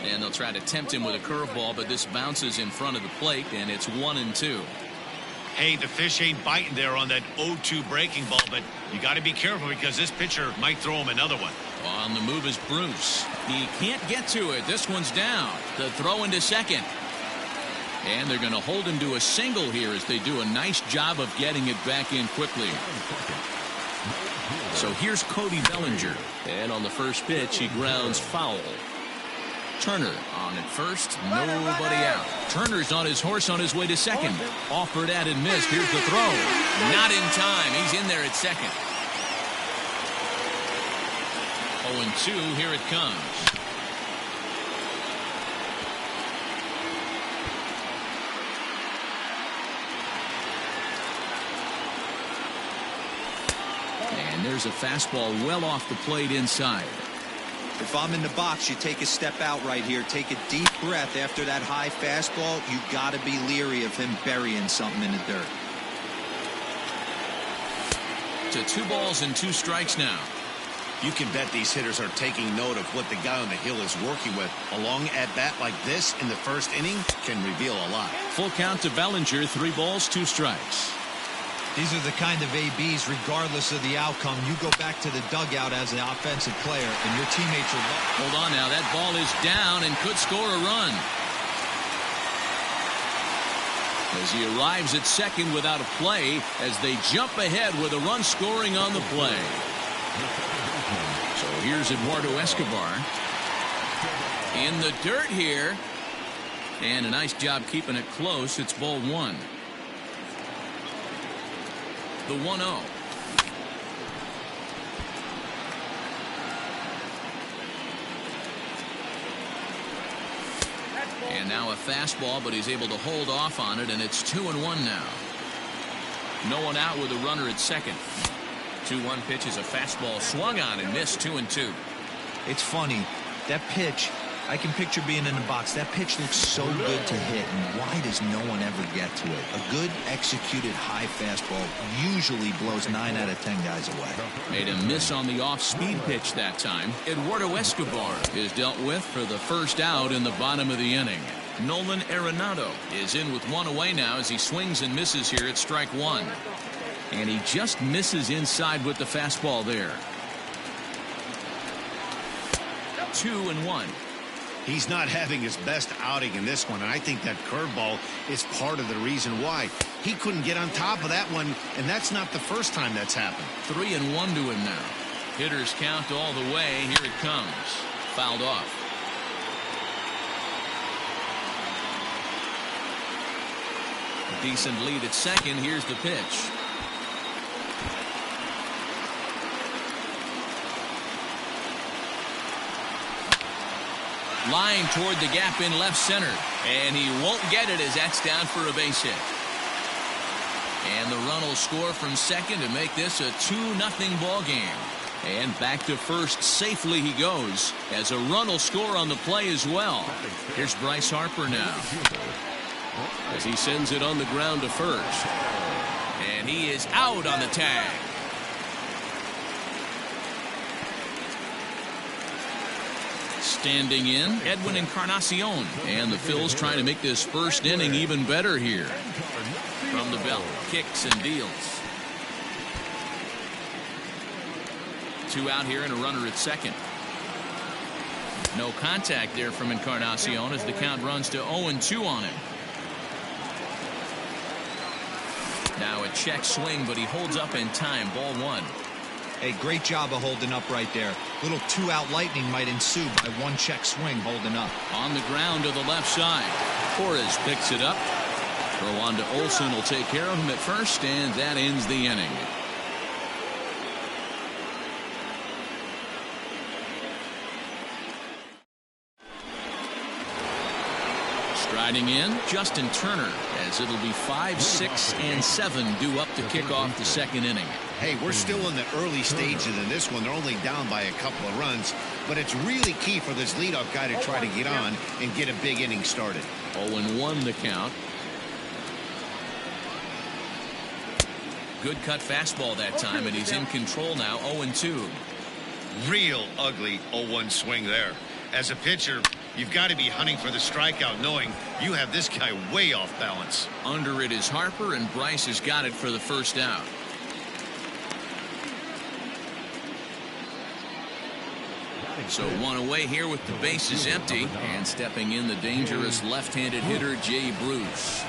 And they'll try to tempt him with a curveball, but this bounces in front of the plate, and it's 1-2. Hey, the fish ain't biting there on that 0-2 breaking ball, but you got to be careful because this pitcher might throw him another one. On the move is Bruce. He can't get to it. This one's down. The throw into second. And they're going to hold him to a single here as they do a nice job of getting it back in quickly. So here's Cody Bellinger. And on the first pitch, he grounds foul. Turner on at first, nobody out. Turner's on his horse on his way to second. Offered at and missed. Here's the throw. Not in time. He's in there at second. 0-2. Here it comes. And there's a fastball well off the plate inside. If I'm in the box, you take a step out right here. Take a deep breath after that high fastball. You got to be leery of him burying something in the dirt. To 2 balls and 2 strikes now. You can bet these hitters are taking note of what the guy on the hill is working with. A long at-bat like this in the first inning can reveal a lot. Full count to Bellinger, 3 balls, 2 strikes. These are the kind of ABs, regardless of the outcome. You go back to the dugout as an offensive player, and your teammates are... Hold on now. That ball is down and could score a run. As he arrives at second without a play, as they jump ahead with a run scoring on the play. So here's Eduardo Escobar. In the dirt here. And a nice job keeping it close. It's ball 1. The 1-0. And now a fastball, but he's able to hold off on it, and it's 2-1 now. No one out with a runner at second. 2-1 pitch is a fastball swung on and missed. 2-2. It's funny. That pitch, I can picture being in the box. That pitch looks so good to hit, and why does no one ever get to it? A good executed high fastball usually blows 9 out of 10 guys away. Made a miss on the off-speed pitch that time. Eduardo Escobar is dealt with for the first out in the bottom of the inning. Nolan Arenado is in with 1 away now as he swings and misses here at strike 1. And he just misses inside with the fastball there. 2-1. He's not having his best outing in this one, and I think that curveball is part of the reason why. He couldn't get on top of that one, and that's not the first time that's happened. 3-1 to him now. Hitters count all the way. Here it comes. Fouled off. A decent lead at second. Here's the pitch. Line toward the gap in left center. And he won't get it as that's down for a base hit. And the run will score from second to make this a 2-0 ball game. And back to first safely he goes as a run will score on the play as well. Here's Bryce Harper now as he sends it on the ground to first. And he is out on the tag. Standing in, Edwin Encarnacion. And the Phils trying to make this first inning even better here. From the belt, kicks and deals. 2 out here and a runner at second. No contact there from Encarnacion as the count runs to 0-2 on him. Now a check swing, but he holds up in time. Ball 1. Hey, great job of holding up right there. Little 2-out lightning might ensue by 1 check swing holding up. On the ground to the left side. Torres picks it up. Throw on to Olsen will take care of him at first, and that ends the inning. Striding in, Justin Turner, as it'll be 5, 6, and 7 due up to kick off the second inning. Hey, we're still in the early stages in this one. They're only down by a couple of runs, but it's really key for this leadoff guy to try to get on and get a big inning started. 0-1 the count. Good cut fastball that time, and he's in control now. 0-2. Real ugly 0-1 swing there. As a pitcher, you've got to be hunting for the strikeout, knowing you have this guy way off balance. Under it is Harper, and Bryce has got it for the first out. So 1 away here with the bases empty, and stepping in the dangerous left-handed hitter Jay Bruce.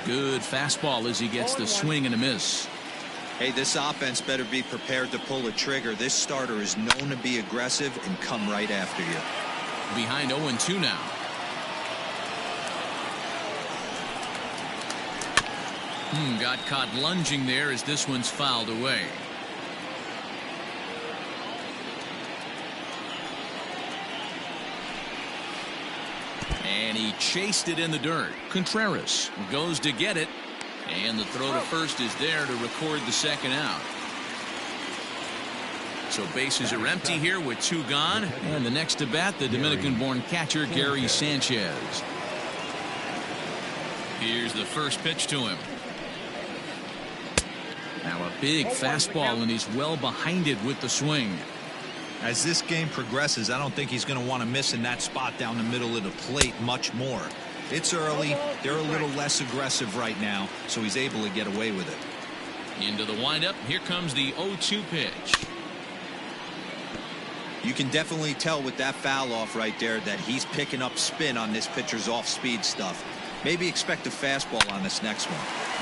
Good fastball as he gets the swing and a miss. Hey, this offense better be prepared to pull a trigger. This starter is known to be aggressive and come right after you. Behind 0-2 now. Got caught lunging there as this one's fouled away. And he chased it in the dirt. Contreras goes to get it. And the throw to first is there to record the second out. So bases are empty here with 2 gone. And the next to bat, the Dominican-born catcher Gary Sanchez. Here's the first pitch to him. Now a big fastball, and he's well behind it with the swing. As this game progresses, I don't think he's going to want to miss in that spot down the middle of the plate much more. It's early. They're a little less aggressive right now, so he's able to get away with it. Into the windup. Here comes the 0-2 pitch. You can definitely tell with that foul off right there that he's picking up spin on this pitcher's off-speed stuff. Maybe expect a fastball on this next one.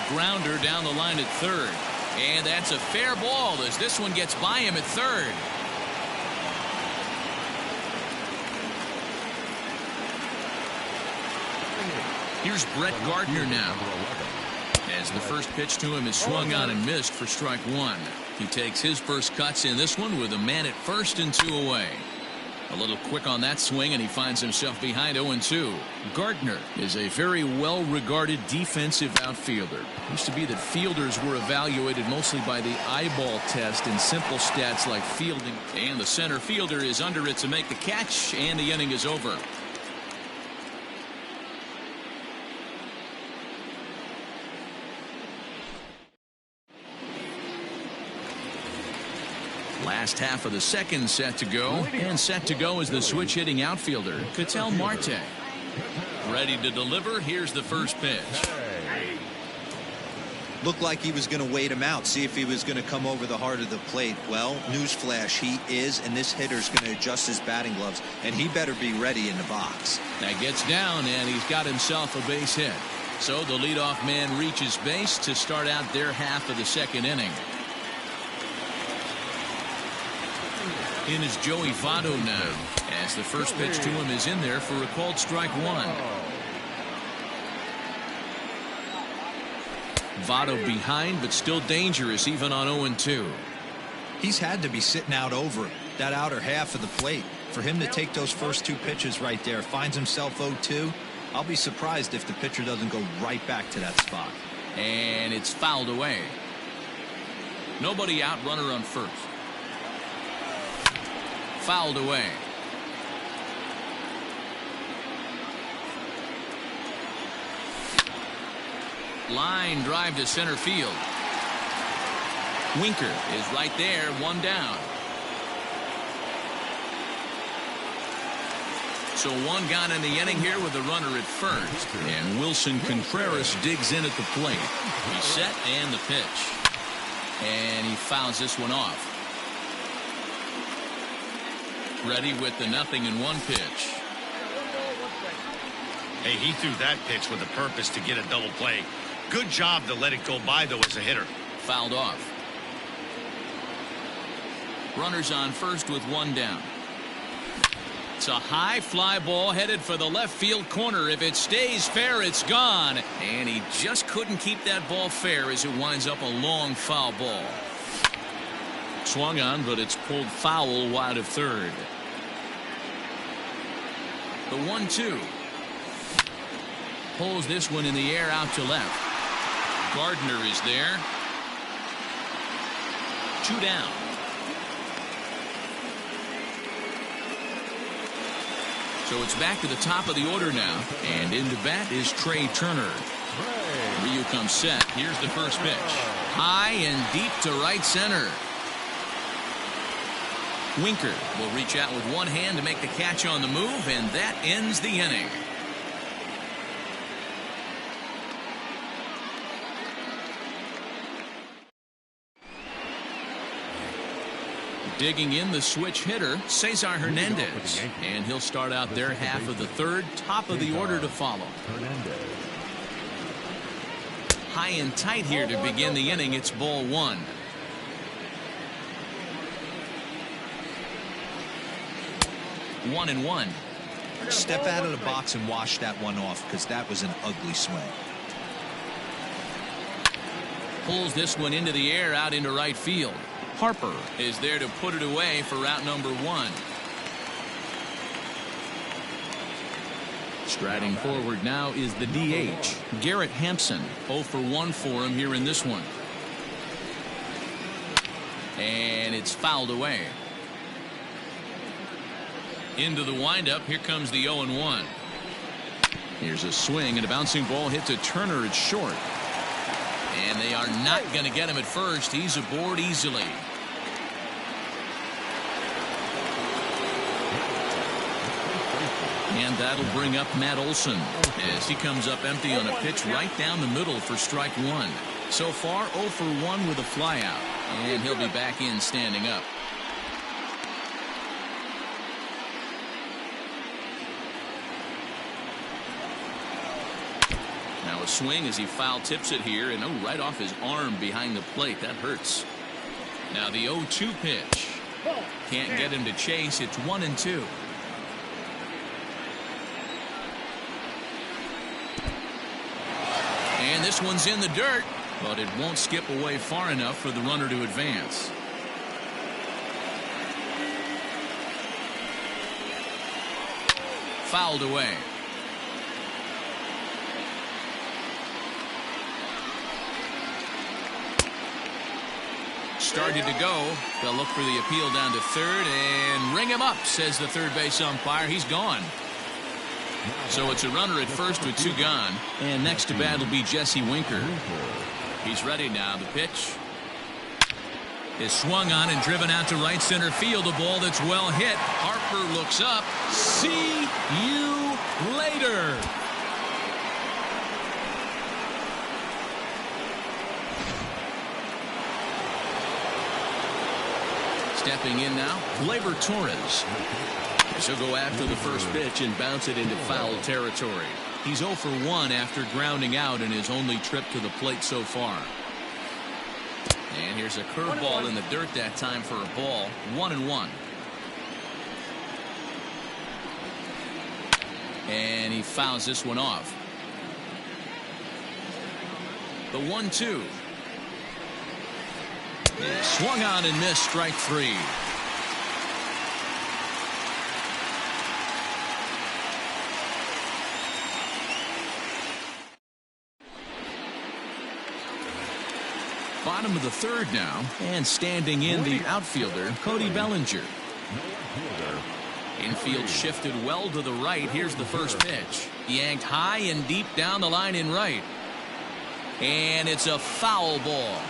Grounder down the line at third. And that's a fair ball as this one gets by him at third. Here's Brett Gardner now. As the first pitch to him is swung on and missed for strike one. He takes his first cuts in this one with a man at first and 2 away. A little quick on that swing, and he finds himself behind 0-2. Gardner is a very well-regarded defensive outfielder. It used to be that fielders were evaluated mostly by the eyeball test and simple stats like fielding. And the center fielder is under it to make the catch, and the inning is over. Last half of the second set to go, and set to go is the switch hitting outfielder Ketel Marte. Ready to deliver. Here's the first pitch. Looked like he was going to wait him out, see if he was going to come over the heart of the plate. Well, newsflash, he is, and this hitter's going to adjust his batting gloves, and he better be ready in the box. That gets down, and he's got himself a base hit. So the leadoff man reaches base to start out their half of the second inning. In is Joey Votto now, as the first pitch to him is in there for a called strike one. Votto behind, but still dangerous even on 0-2. He's had to be sitting out over that outer half of the plate. For him to take those first 2 pitches right there, finds himself 0-2. I'll be surprised if the pitcher doesn't go right back to that spot. And it's fouled away. Nobody out, runner on first. Fouled away. Line drive to center field. Winker is right there, one down. So one gone in the inning here with a runner at first. And Wilson Contreras digs in at the plate. He's set and the pitch. And he fouls this one off. Ready with the 0-1 pitch. Hey, he threw that pitch with a purpose to get a double play. Good job to let it go by, though, as a hitter. Fouled off. Runners on first with one down. It's a high fly ball headed for the left field corner. If it stays fair, it's gone. And he just couldn't keep that ball fair as it winds up a long foul ball. Swung on, but it's pulled foul wide of third. The 1-2. Pulls this one in the air out to left. Gardner is there. 2 down. So it's back to the top of the order now. And into bat is Trey Turner. Ryu comes set. Here's the first pitch. High and deep to right center. Winker will reach out with one hand to make the catch on the move, and that ends the inning. Digging in the switch hitter, Cesar Hernandez, and he'll start out their half of the third, top of the order to follow. High and tight here to begin the inning. It's ball one. 1-1. Step out of the box and wash that one off, because that was an ugly swing. Pulls this one into the air out into right field. Harper is there to put it away for route number one. Striding forward now is the DH, Garrett Hampson. 0 for 1 for him here in this one. And it's fouled away. Into the windup. Here comes the 0-1. Here's a swing and a bouncing ball hit to Turner. It's short. And they are not going to get him at first. He's aboard easily. And that'll bring up Matt Olson as he comes up empty on a pitch right down the middle for strike one. So far 0 for 1 with a flyout, and he'll be back in standing up. Now a swing as he foul tips it here, and right off his arm behind the plate. That hurts. Now the 0-2 pitch. Can't get him to chase. It's 1-2. And this one's in the dirt, but it won't skip away far enough for the runner to advance. Fouled away. Started to go. They'll look for the appeal down to third and ring him up, says the third base umpire. He's gone. So it's a runner at first with 2 gone. And next to bat will be Jesse Winker. He's ready now. The pitch is swung on and driven out to right center field. A ball that's well hit. Harper looks up. See you later. Stepping in now, Gleyber Torres. He'll go after the first pitch and bounce it into foul territory. He's 0 for 1 after grounding out in his only trip to the plate so far. And here's a curveball in the dirt that time for a ball. 1-1. And he fouls this one off. The 1-2. Swung on and missed, strike 3. Bottom of the third now, and standing in the outfielder, Cody Bellinger. Infield shifted well to the right. Here's the first pitch. Yanked high and deep down the line in right. And it's a foul ball.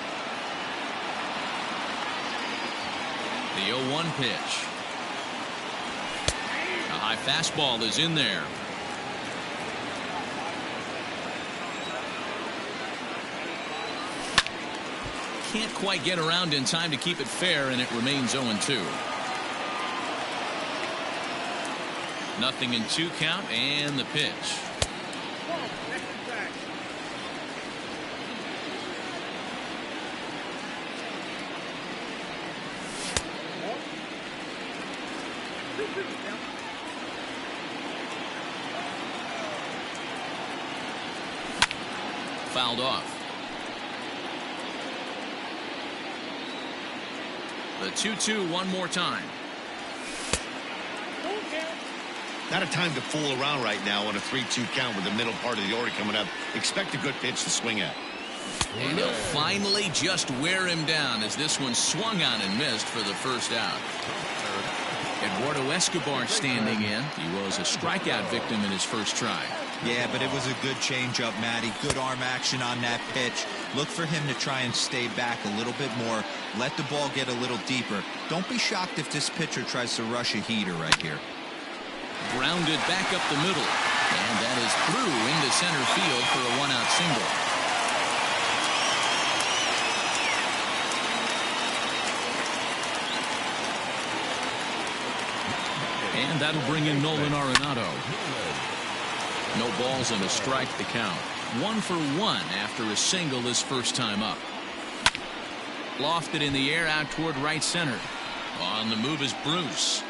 The 0-1 pitch. A high fastball is in there. Can't quite get around in time to keep it fair, and it remains 0-2. Nothing in 2 count, and the pitch. Fouled off. The 2-2 one more time. Not a time to fool around right now on a 3-2 count with the middle part of the order coming up. Expect a good pitch to swing at. And he'll finally just wear him down as this one swung on and missed for the first out. Eduardo Escobar standing in. He was a strikeout victim in his first try. Yeah, but it was a good changeup, Matty. Good arm action on that pitch. Look for him to try and stay back a little bit more. Let the ball get a little deeper. Don't be shocked if this pitcher tries to rush a heater right here. Grounded back up the middle. And that is through into center field for a 1-out single. And that'll bring in Nolan Arenado. No balls and a strike to count. 1 for 1 after a single his first time up. Lofted in the air out toward right center. On the move is Bruce.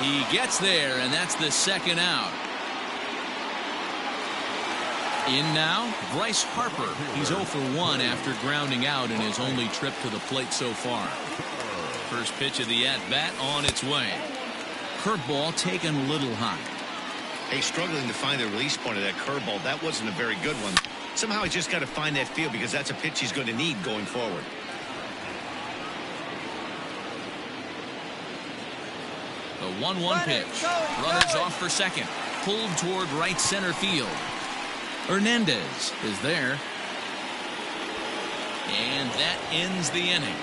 He gets there, and that's the second out. In now, Bryce Harper. He's 0 for 1 after grounding out in his only trip to the plate so far. First pitch of the at-bat on its way. Curveball taken a little high. Hey, struggling to find the release point of that curveball. That wasn't a very good one. Somehow he's just got to find that feel because that's a pitch he's going to need going forward. The 1-1 pitch. Runners off for second. Pulled toward right center field. Hernandez is there. And that ends the inning.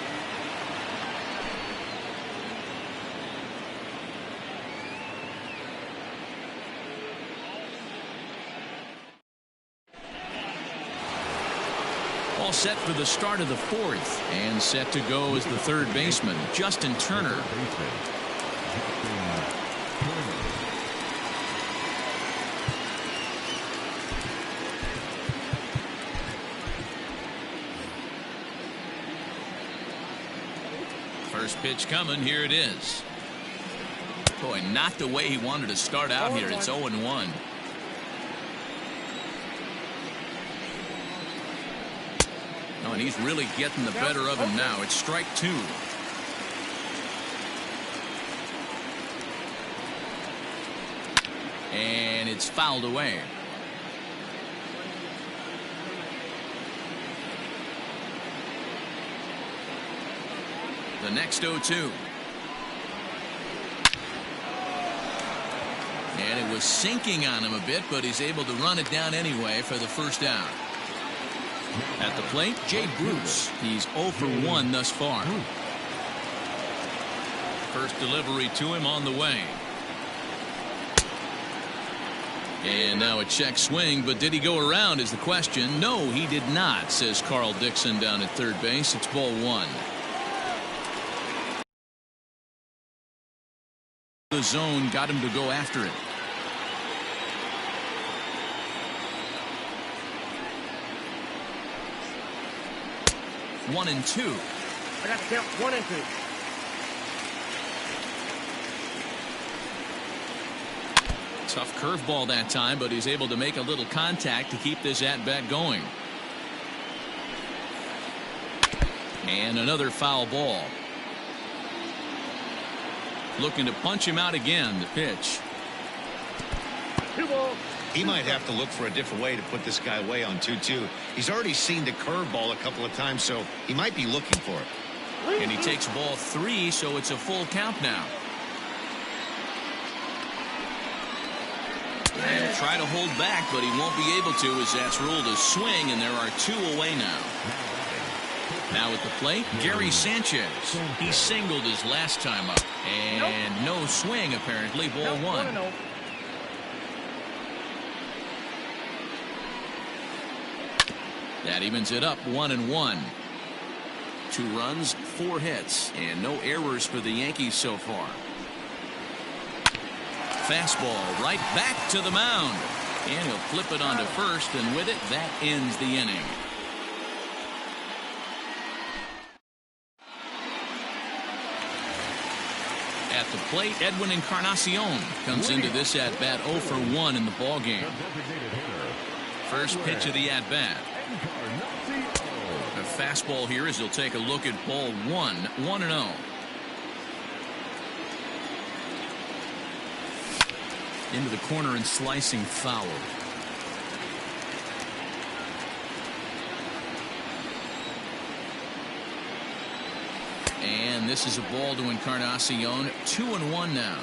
All set for the start of the fourth, and set to go is the third baseman, Justin Turner. First pitch coming, here it is. Boy, not the way he wanted to start out here. It's 0-1. Oh, and he's really getting the better of him now. It's strike two. And it's fouled away. The next 0-2. And it was sinking on him a bit, but he's able to run it down anyway for the first out. At the plate, Jay Bruce. He's 0 for 1 thus far. First delivery to him on the way. And now a check swing, but did he go around is the question. No, he did not, says Carl Dixon down at third base. It's ball one. The zone got him to go after it. One and two. I got to count 1 and 2. Tough curveball that time, but he's able to make a little contact to keep this at-bat going. And another foul ball. Looking to punch him out again. The pitch. 2 balls. He might have to look for a different way to put this guy away on 2-2. He's already seen the curveball a couple of times, so he might be looking for it. And he takes ball 3, so it's a full count now. And he'll try to hold back, but he won't be able to, as that's ruled a swing, and there are 2 away now. Now at the plate, Gary Sanchez. He singled his last time up. And no swing, apparently. Ball 1. That evens it up 1-1. 2 runs, 4 hits, and no errors for the Yankees so far. Fastball right back to the mound. And he'll flip it onto first, and with it, that ends the inning. At the plate, Edwin Encarnacion comes into this at-bat 0 for 1 in the ballgame. First pitch of the at-bat. A fastball here as he'll take a look at ball 1, 1-0. Into the corner and slicing foul. And this is a ball to Encarnacion. 2-1 now.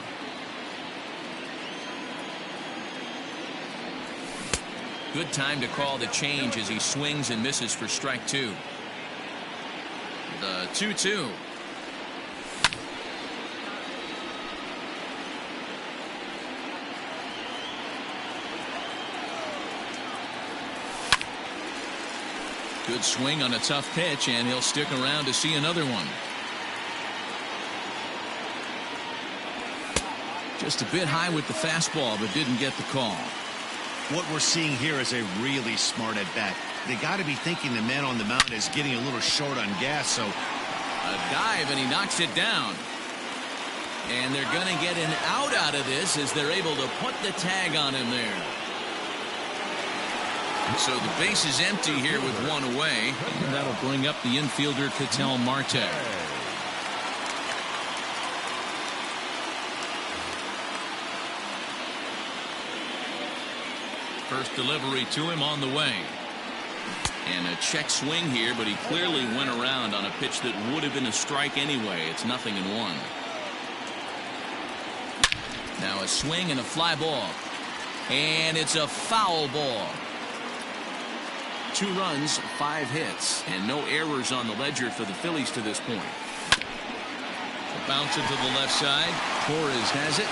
Good time to call the change as he swings and misses for strike 2. The 2-2. Good swing on a tough pitch, and he'll stick around to see another one. Just a bit high with the fastball, but didn't get the call. What we're seeing here is a really smart at-bat. They got to be thinking the man on the mound is getting a little short on gas, so a dive, and he knocks it down. And they're going to get an out of this as they're able to put the tag on him there. So the base is empty here with 1 away, and that'll bring up the infielder Ketel Marte. First delivery to him on the way. And a check swing here, but he clearly went around on a pitch that would have been a strike anyway. It's 0-1. Now a swing and a fly ball. And it's a foul ball. 2 runs, 5 hits, and no errors on the ledger for the Phillies to this point. Bounce it to the left side. Torres has it.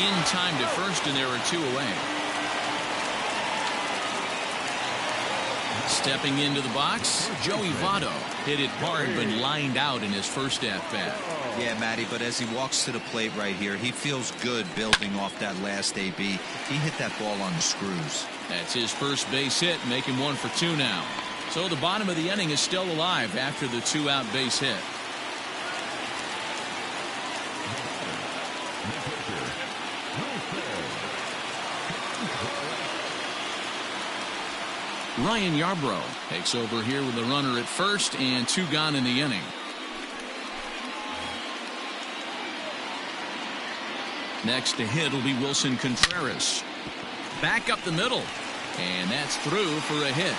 In time to first, and there are 2 away. Stepping into the box, Joey Votto hit it hard but lined out in his first at-bat. Yeah, Matty, but as he walks to the plate right here, he feels good building off that last AB. He hit that ball on the screws. That's his first base hit, making 1 for 2 now. So the bottom of the inning is still alive after the 2-out base hit. Ryan Yarbrough takes over here with a runner at first and 2 gone in the inning. Next to hit will be Wilson Contreras. Back up the middle, and that's through for a hit.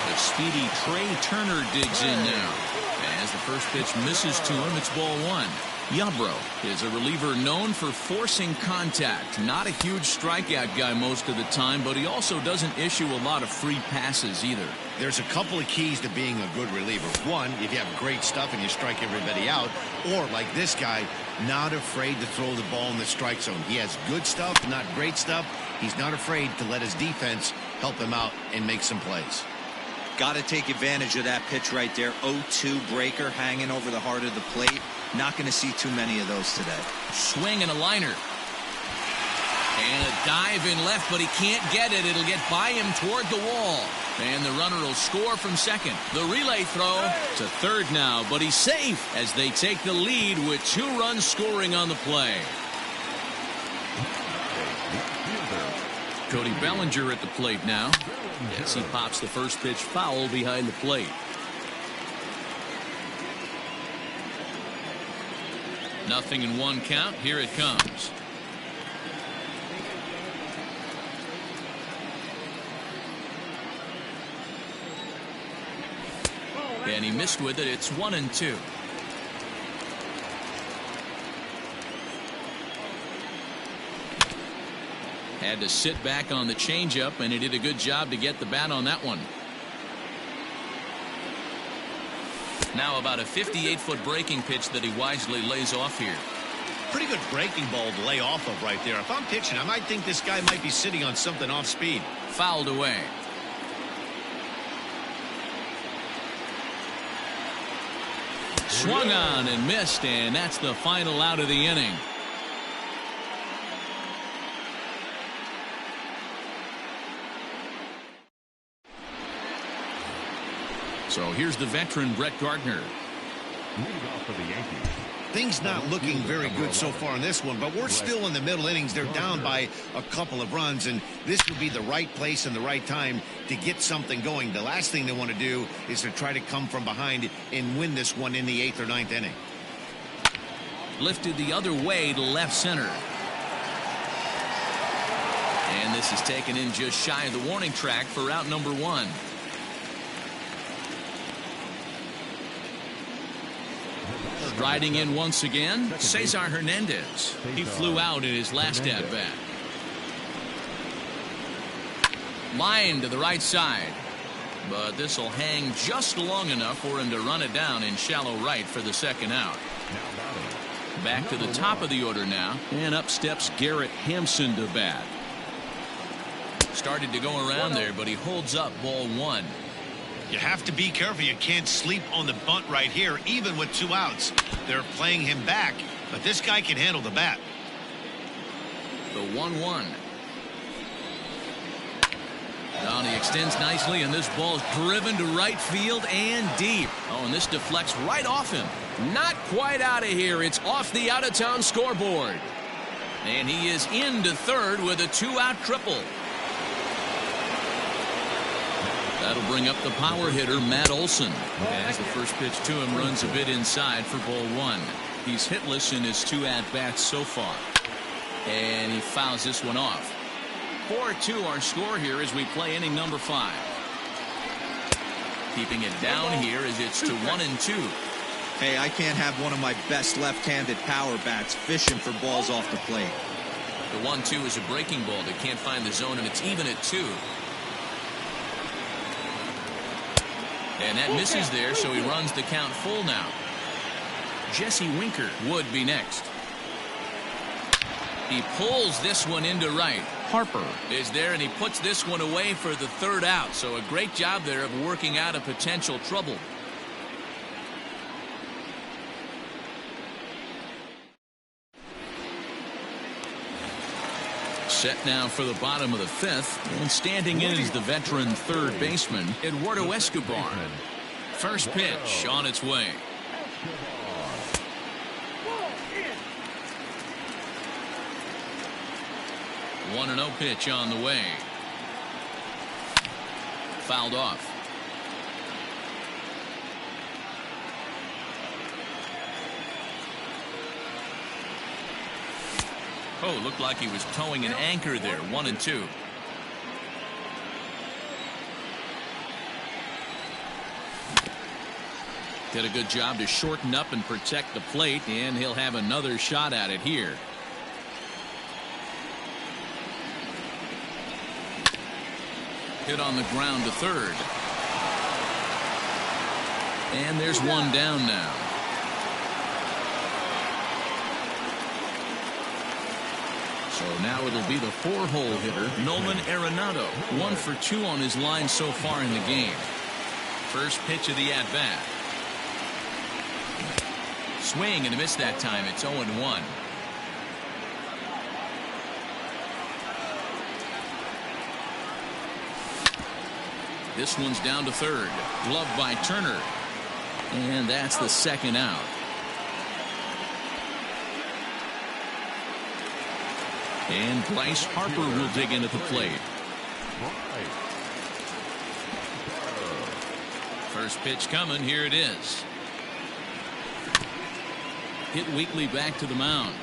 The speedy Trey Turner digs in now. As the first pitch misses to him, it's ball 1. Yarbrough is a reliever known for forcing contact. Not a huge strikeout guy most of the time, but he also doesn't issue a lot of free passes either. There's a couple of keys to being a good reliever. One, if you have great stuff and you strike everybody out, or like this guy, not afraid to throw the ball in the strike zone. He has good stuff, not great stuff. He's not afraid to let his defense help him out and make some plays. Got to take advantage of that pitch right there. 0-2 breaker hanging over the heart of the plate. Not going to see too many of those today. Swing and a liner. And a dive in left, but he can't get it. It'll get by him toward the wall. And the runner will score from second. The relay throw to third now, but he's safe as they take the lead with 2 runs scoring on the play. Cody Bellinger at the plate now. Yes, he pops the first pitch foul behind the plate. Nothing in 1 count. Here it comes. And he missed with it. It's 1-2. Had to sit back on the changeup, and he did a good job to get the bat on that one. Now about a 58-foot breaking pitch that he wisely lays off here. Pretty good breaking ball to lay off of right there. If I'm pitching, I might think this guy might be sitting on something off speed. Fouled away. Swung on and missed, and that's the final out of the inning. So here's the veteran Brett Gardner. Things not looking very good so far in this one, but we're still in the middle innings. They're down by a couple of runs, and this would be the right place and the right time to get something going. The last thing they want to do is to try to come from behind and win this one in the 8th or 9th inning. Lifted the other way to left center. And this is taken in just shy of the warning track for out number 1. Striding in once again, Cesar Hernandez. He flew out in his last at-bat. Line to the right side. But this will hang just long enough for him to run it down in shallow right for the second out. Back to the top of the order now. And up steps Garrett Hampson to bat. Started to go around there, but he holds up ball 1. You have to be careful. You can't sleep on the bunt right here, even with 2 outs. They're playing him back, but this guy can handle the bat. The 1-1. Down, he extends nicely, and this ball is driven to right field and deep. Oh, and this deflects right off him. Not quite out of here. It's off the out-of-town scoreboard. And he is into third with a 2-out triple. That'll bring up the power hitter, Matt Olson. As the first pitch to him runs a bit inside for ball 1. He's hitless in his 2 at-bats so far. And he fouls this one off. 4-2 our score here as we play inning number 5. Keeping it down here as it's to 1-2. Hey, I can't have one of my best left-handed power bats fishing for balls off the plate. The 1-2 is a breaking ball that can't find the zone, and it's even at 2. And that misses there, so he runs the count full now. Jesse Winker would be next. He pulls this one into right. Harper is there, and he puts this one away for the 3rd out. So a great job there of working out a potential trouble. Set now for the bottom of the 5th, and standing in is the veteran 3rd baseman, Eduardo Escobar. First pitch on its way. 1-0 pitch on the way. Fouled off. Oh, looked like he was towing an anchor there. 1-2. Did a good job to shorten up and protect the plate, and he'll have another shot at it here. Hit on the ground to 3rd. And there's one down now. So now it'll be the 4-hole hitter, Nolan Arenado. 1 for 2 on his line so far in the game. First pitch of the at-bat. Swing and a miss that time. It's 0-1. This one's down to 3rd. Gloved by Turner. And that's the 2nd out. And Bryce Harper will dig in at the plate. First pitch coming. Here it is. Hit weakly back to the mound.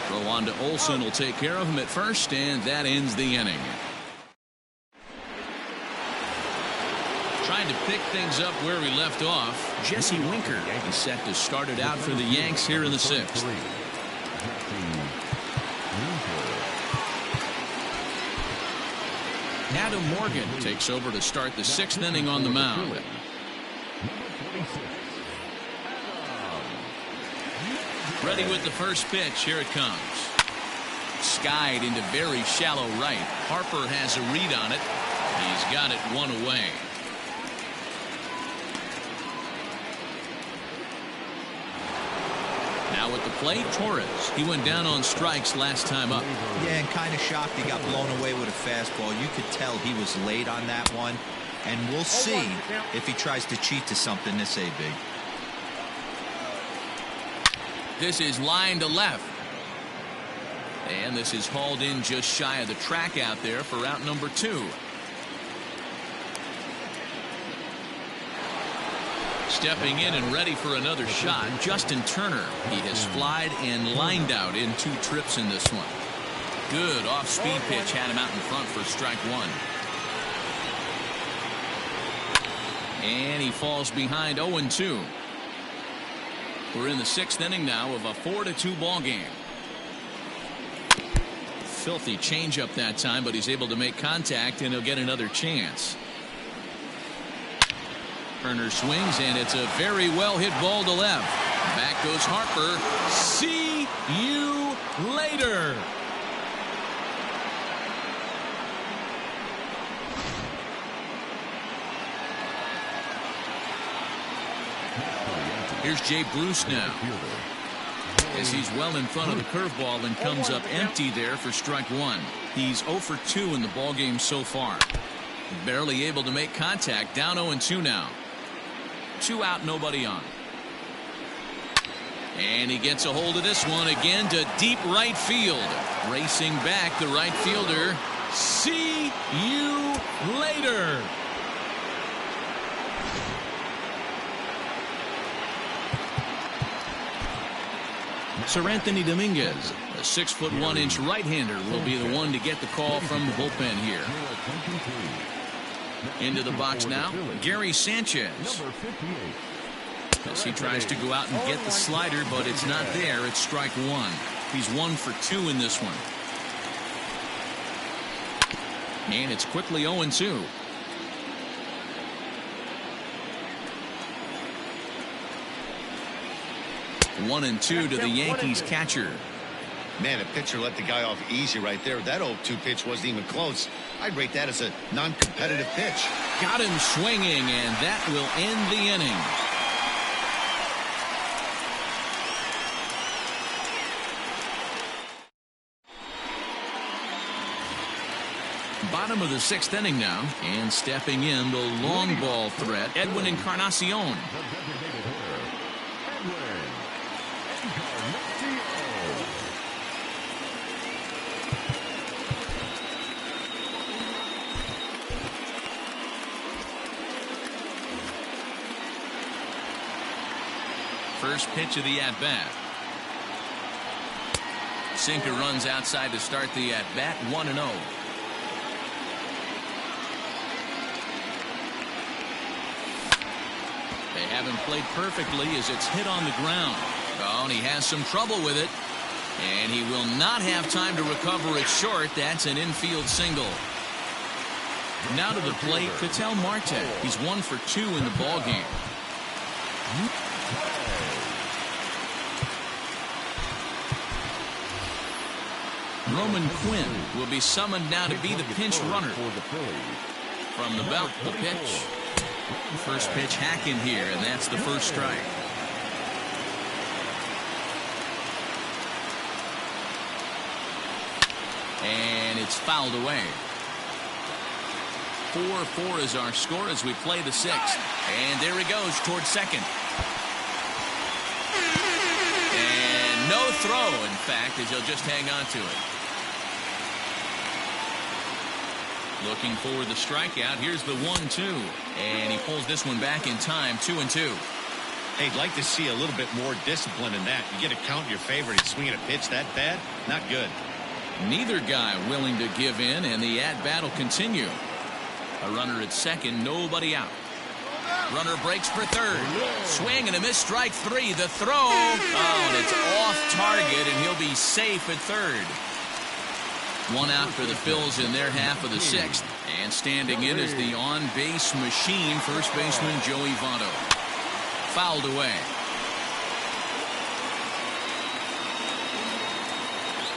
Throw on to Olsen will take care of him at first, and that ends the inning. Trying to pick things up where we left off, Jesse Winker is set to start it out for the Yanks here in the 6th. Adam Morgan takes over to start the 6th inning on the mound. Ready with the first pitch. Here it comes. Skied into very shallow right. Harper has a read on it. He's got it 1 away. Now at the plate, Torres. He went down on strikes last time up. Yeah, and kind of shocked he got blown away with a fastball. You could tell he was late on that one. And we'll see if he tries to cheat to something this big. This is line to left. And this is hauled in just shy of the track out there for out number 2. Stepping in and ready for another shot, Justin Turner. He has flied and lined out in 2 trips in this one. Good off-speed pitch had him out in front for strike 1. And he falls behind 0-2. We're in the 6th inning now of a 4-2 ball game. Filthy changeup that time, but he's able to make contact, and he'll get another chance. Turner swings, and it's a very well hit ball to left. Back goes Harper. See you later. Here's Jay Bruce now, as he's well in front of the curveball and comes up empty there for strike 1. He's 0 for 2 in the ballgame so far. Barely able to make contact. Down 0-2 now. 2 out, nobody on. And he gets a hold of this one again to deep right field. Racing back, the right fielder. See you later. Sir Anthony Dominguez, a 6'1" right-hander, will be the one to get the call from the bullpen here. Into the box now, Gary Sanchez. As he tries to go out and get the slider, but it's not there. It's strike one. He's 1 for 2 in this one. And it's quickly 0-2. One and two to the Yankees catcher. Man, a pitcher let the guy off easy right there. That 0-2 pitch wasn't even close. I'd rate that as a non-competitive pitch. Got him swinging, and that will end the inning. Bottom of the 6th inning now, and stepping in the long ball threat, Edwin Encarnacion. First pitch of the at-bat. Sinker runs outside to start the at-bat, 1-0. They haven't played perfectly as it's hit on the ground. Oh, and he has some trouble with it. And he will not have time to recover it short. That's an infield single. Now to the plate, Kjcosme5. He's 1 for 2 in the ball game. Roman Quinn will be summoned now to be the pinch runner. From the belt, the pitch. First pitch hack in here, and that's the first strike. And it's fouled away. 4-4 is our score as we play the 6th. And there he goes towards second. And no throw, in fact, as he'll just hang on to it. Looking for the strikeout. Here's the 1-2. And he pulls this one back in time, 2-2. Hey, I'd like to see a little bit more discipline in that. You get a count in your favor and swinging a pitch that bad? Not good. Neither guy willing to give in, and the at-bat will continue. A runner at second, nobody out. Runner breaks for third. Swing and a miss, strike 3. The throw. Oh, and it's off target, and he'll be safe at third. One out for the Phils in their half of the 6th. And standing in is the on-base machine, first baseman Joey Votto. Fouled away.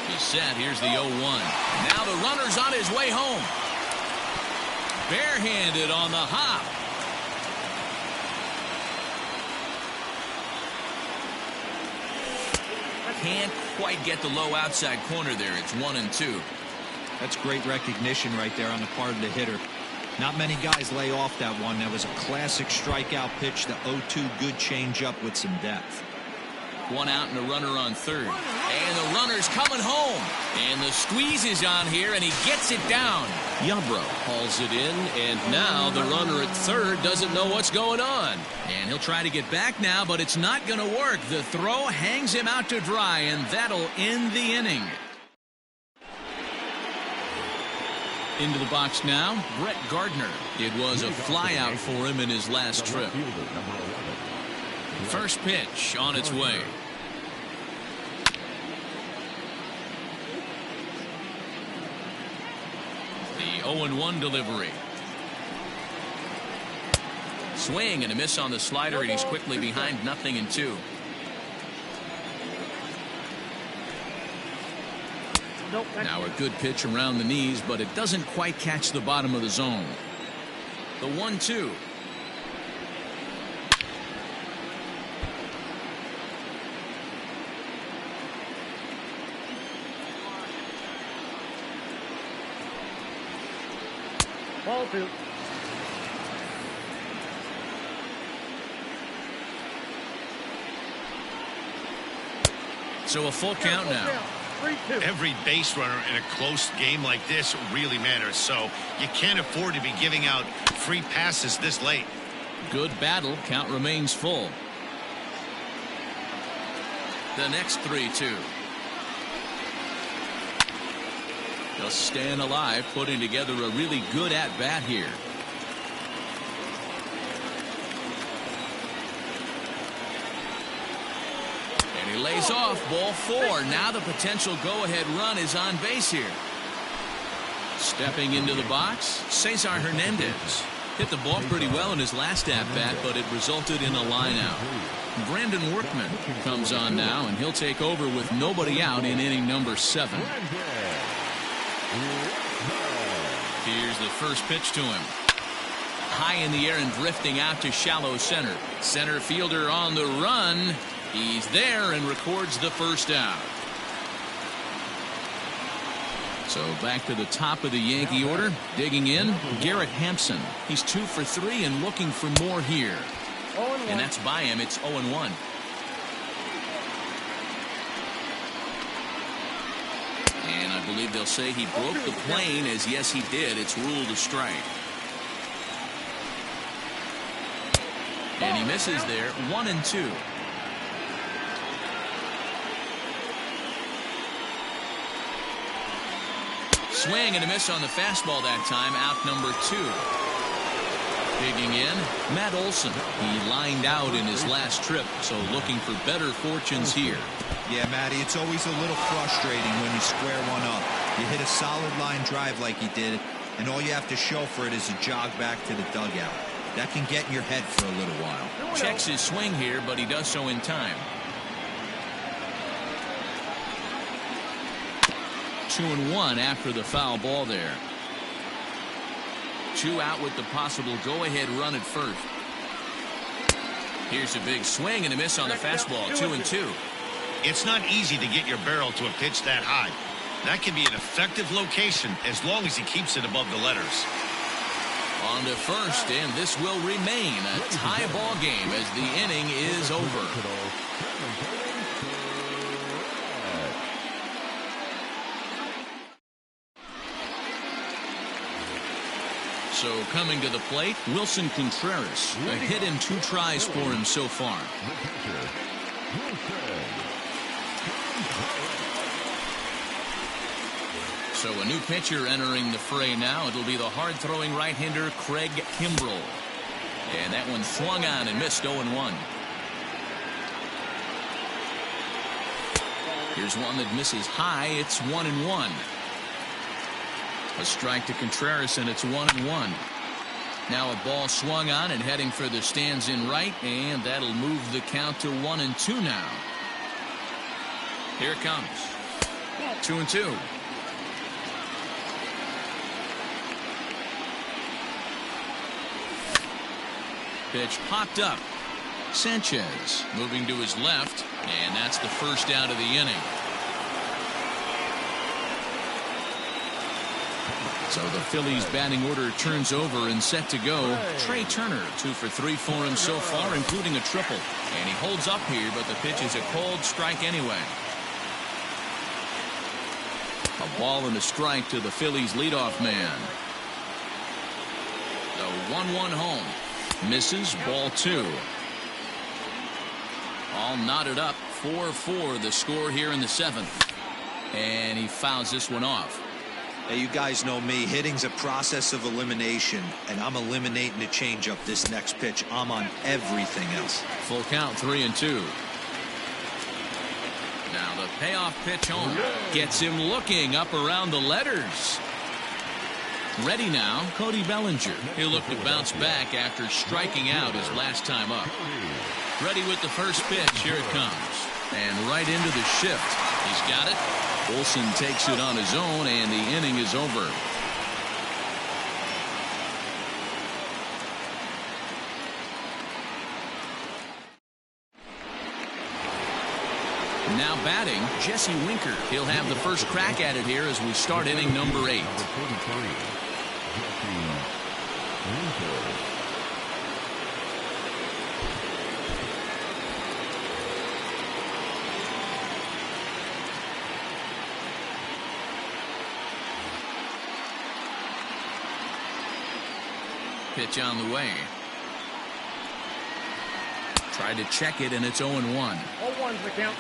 He's set. Here's the 0-1. Now the runner's on his way home. Barehanded on the hop. Can't quite get the low outside corner there. It's 1-2. That's great recognition right there on the part of the hitter. Not many guys lay off that one. That was a classic strikeout pitch. The 0-2 good changeup with some depth. One out and a runner on third. And the runner's coming home. And the squeeze is on here, and he gets it down. Yabro hauls it in, and now the runner at third doesn't know what's going on. And he'll try to get back now, but it's not going to work. The throw hangs him out to dry, and that'll end the inning. Into the box now, Brett Gardner. It was a flyout for him in his last trip. First pitch on its way. The 0-1 delivery. Swing and a miss on the slider, and he's quickly behind 0-2. Now a good pitch around the knees, but it doesn't quite catch the bottom of the zone. The 1-2. Ball 2. So a full count now. 3-2. Every base runner in a close game like this really matters, so you can't afford to be giving out free passes this late. Good battle. Count remains full. The next 3-2. Just staying alive, putting together a really good at-bat here. He lays off, ball 4. Now the potential go-ahead run is on base here. Stepping into the box, Cesar Hernandez. Hit the ball pretty well in his last at-bat, but it resulted in a line-out. Brandon Workman comes on now, and he'll take over with nobody out in inning number 7. Here's the first pitch to him. High in the air and drifting out to shallow center. Center fielder on the run. He's there and records the first out. So back to the top of the Yankee order. Digging in, Garrett Hampson. He's 2 for 3 and looking for more here. And that's by him. It's 0-1. And I believe they'll say he broke the plane, as yes he did. It's ruled a strike. And he misses there. 1-2. Swing and a miss on the fastball that time. Out number 2. Digging in, Matt Olson. He lined out in his last trip, so looking for better fortunes here. Yeah, Matty, it's always a little frustrating when you square one up. You hit a solid line drive like he did, and all you have to show for it is a jog back to the dugout. That can get in your head for a little while. Checks his swing here, but he does so in time. 2-1 after the foul ball there. 2 out with the possible go-ahead run at first. Here's a big swing and a miss on the fastball. 2-2. It's not easy to get your barrel to a pitch that high. That can be an effective location as long as he keeps it above the letters. On to first, and this will remain a tie ball game as the inning is over. So coming to the plate, Wilson Contreras. A hit in 2 tries for him so far. So a new pitcher entering the fray now. It'll be the hard-throwing right-hander Craig Kimbrell. And that one swung on and missed. 0-1. Here's one that misses high. It's 1-1. A strike to Contreras, and it's 1-1. Now a ball swung on and heading for the stands in right, and that'll move the count to 1-2 now. Here it comes. 2-2. Pitch popped up. Sanchez moving to his left, and that's the first out of the inning. So the Phillies batting order turns over and set to go. Trey Turner 2 for 3 for him so far, including a triple. And he holds up here, but the pitch is a cold strike anyway. A ball and a strike to the Phillies leadoff man. The 1-1 home. Misses, ball 2. All knotted up. 4-4 the score here in the 7th. And he fouls this one off. Hey, you guys know me. Hitting's a process of elimination, and I'm eliminating the changeup this next pitch. I'm on everything else. Full count, 3-2. Now the payoff pitch home gets him looking up around the letters. Ready now, Cody Bellinger. He'll look to bounce back after striking out his last time up. Ready with the first pitch. Here it comes. And right into the shift. He's got it. Olson takes it on his own, and the inning is over. Now batting, Jesse Winker. He'll have the first crack at it here as we start inning number 8. Pitch on the way. Tried to check it, and it's 0-1. 0-1's the count.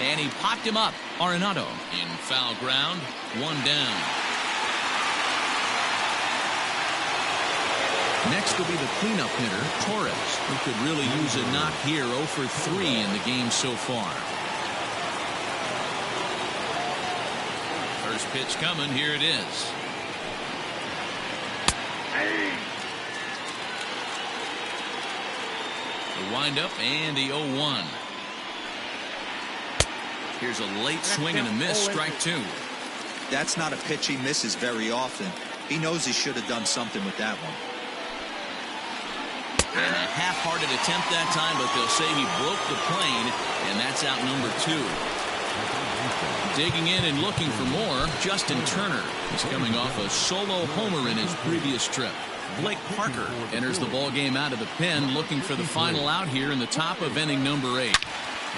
And he popped him up. Arenado in foul ground. 1 down. Next will be the cleanup hitter, Torres, who could really use a knock here. 0 for 3 in the game so far. First pitch coming. Here it is. The windup and the 0-1. Here's a late swing and a miss. Strike 2. That's not a pitch he misses very often. He knows he should have done something with that one. And a half-hearted attempt that time, but they'll say he broke the plane, and that's out number 2. Digging in and looking for more, Justin Turner is coming off a solo homer in his previous trip. Blake Parker enters the ball game out of the pen, looking for the final out here in the top of inning number 8.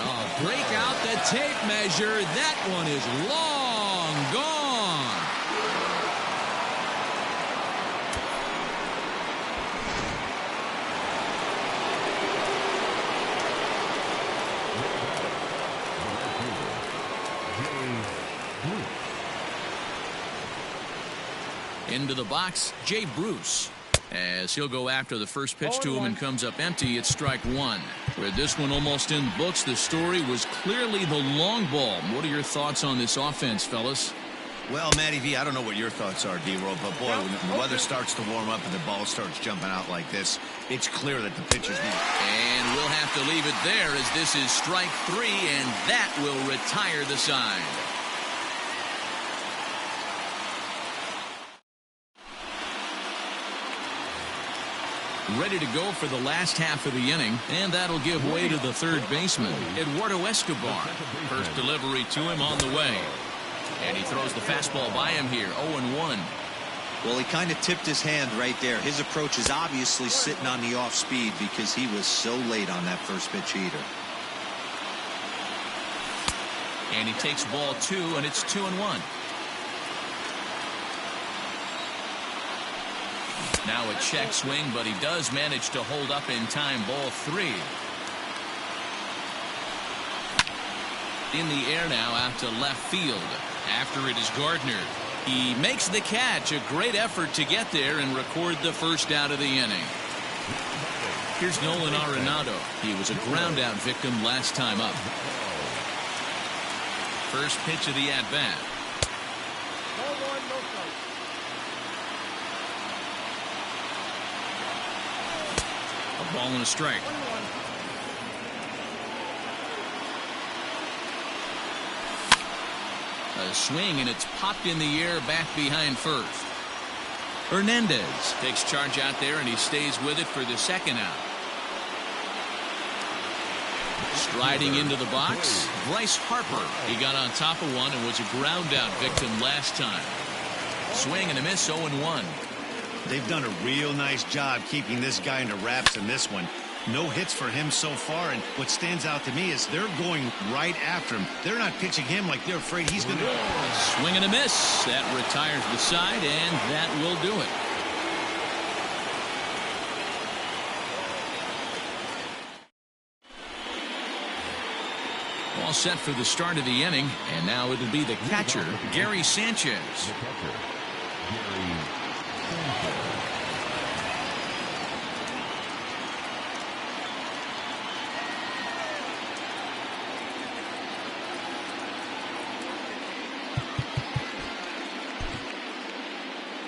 Oh, break out the tape measure. That one is long gone. Into the box, Jay Bruce, as he'll go after the first pitch to him and comes up empty. It's strike 1. With this one almost in the books, the story was clearly the long ball. What are your thoughts on this offense, fellas? Well, Matty V, I don't know what your thoughts are, D-Roll, but boy, when the weather starts to warm up and the ball starts jumping out like this, it's clear that the pitchers need. And we'll have to leave it there, as this is strike 3, and that will retire the side. Ready to go for the last half of the inning, and that'll give way to the third baseman, Eduardo Escobar. First delivery to him on the way. And he throws the fastball by him here, 0-1. Well, he kind of tipped his hand right there. His approach is obviously sitting on the off speed because he was so late on that first pitch heater. And he takes ball 2, and it's 2-1. Now a check swing, but he does manage to hold up in time. Ball 3. In the air now out to left field. After it is Gardner. He makes the catch. A great effort to get there and record the first out of the inning. Here's Nolan Arenado. He was a ground out victim last time up. First pitch of the at-bat. A ball and a strike. A swing, and it's popped in the air back behind first. Hernandez takes charge out there, and he stays with it for the second out. Striding into the box, Bryce Harper. He got on top of one and was a ground out victim last time. Swing and a miss, 0-1. They've done a real nice job keeping this guy into wraps in this one. No hits for him so far, and what stands out to me is they're going right after him. They're not pitching him like they're afraid he's going to. Swing and a miss. That retires the side, and that will do it. All set for the start of the inning, and now it'll be the catcher, Gary Sanchez.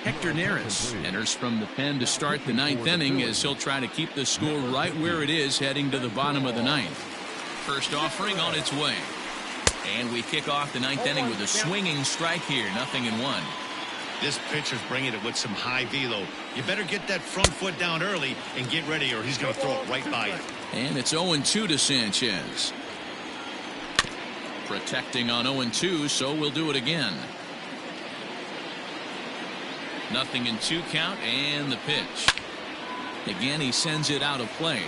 Hector Neris enters from the pen to start the ninth inning, as he'll try to keep the score right where it is heading to the bottom of the ninth. First offering on its way. And we kick off the ninth inning with a swinging strike here, 0-1. This pitcher's bringing it with some high velo. You better get that front foot down early and get ready, or he's going to throw it right by you. And it's 0-2 to Sanchez. Protecting on 0-2, so we'll do it again. 0-2 count, and the pitch. Again, he sends it out of play.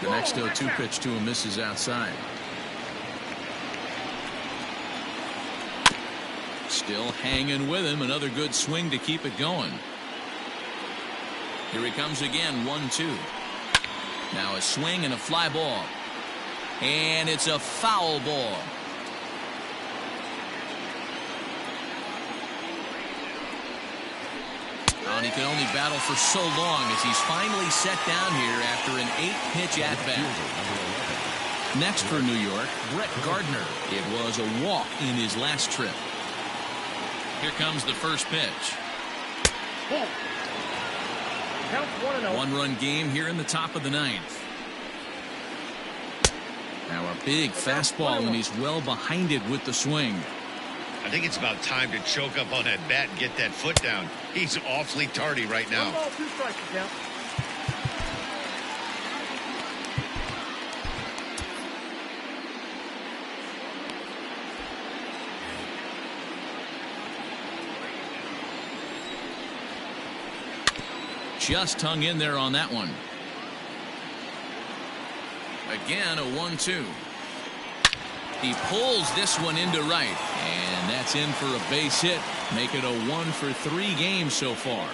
The next 0-2 pitch to him misses outside. Still hanging with him. Another good swing to keep it going. Here he comes again, 1-2. Now a swing and a fly ball. And it's a foul ball. And he can only battle for so long as he's finally set down here after an 8-pitch at-bat. Next for New York, Brett Gardner. It was a walk in his last trip. Here comes the first pitch. Count 1-0. One-run game here in the top of the ninth. Now a big fastball, and he's well behind it with the swing. I think it's about time to choke up on that bat and get that foot down. He's awfully tardy right now. 1 ball, 2 strikes, count. Just hung in there on that one. Again, a 1-2. He pulls this one into right, and that's in for a base hit. Make it a 1-for-3 game so far.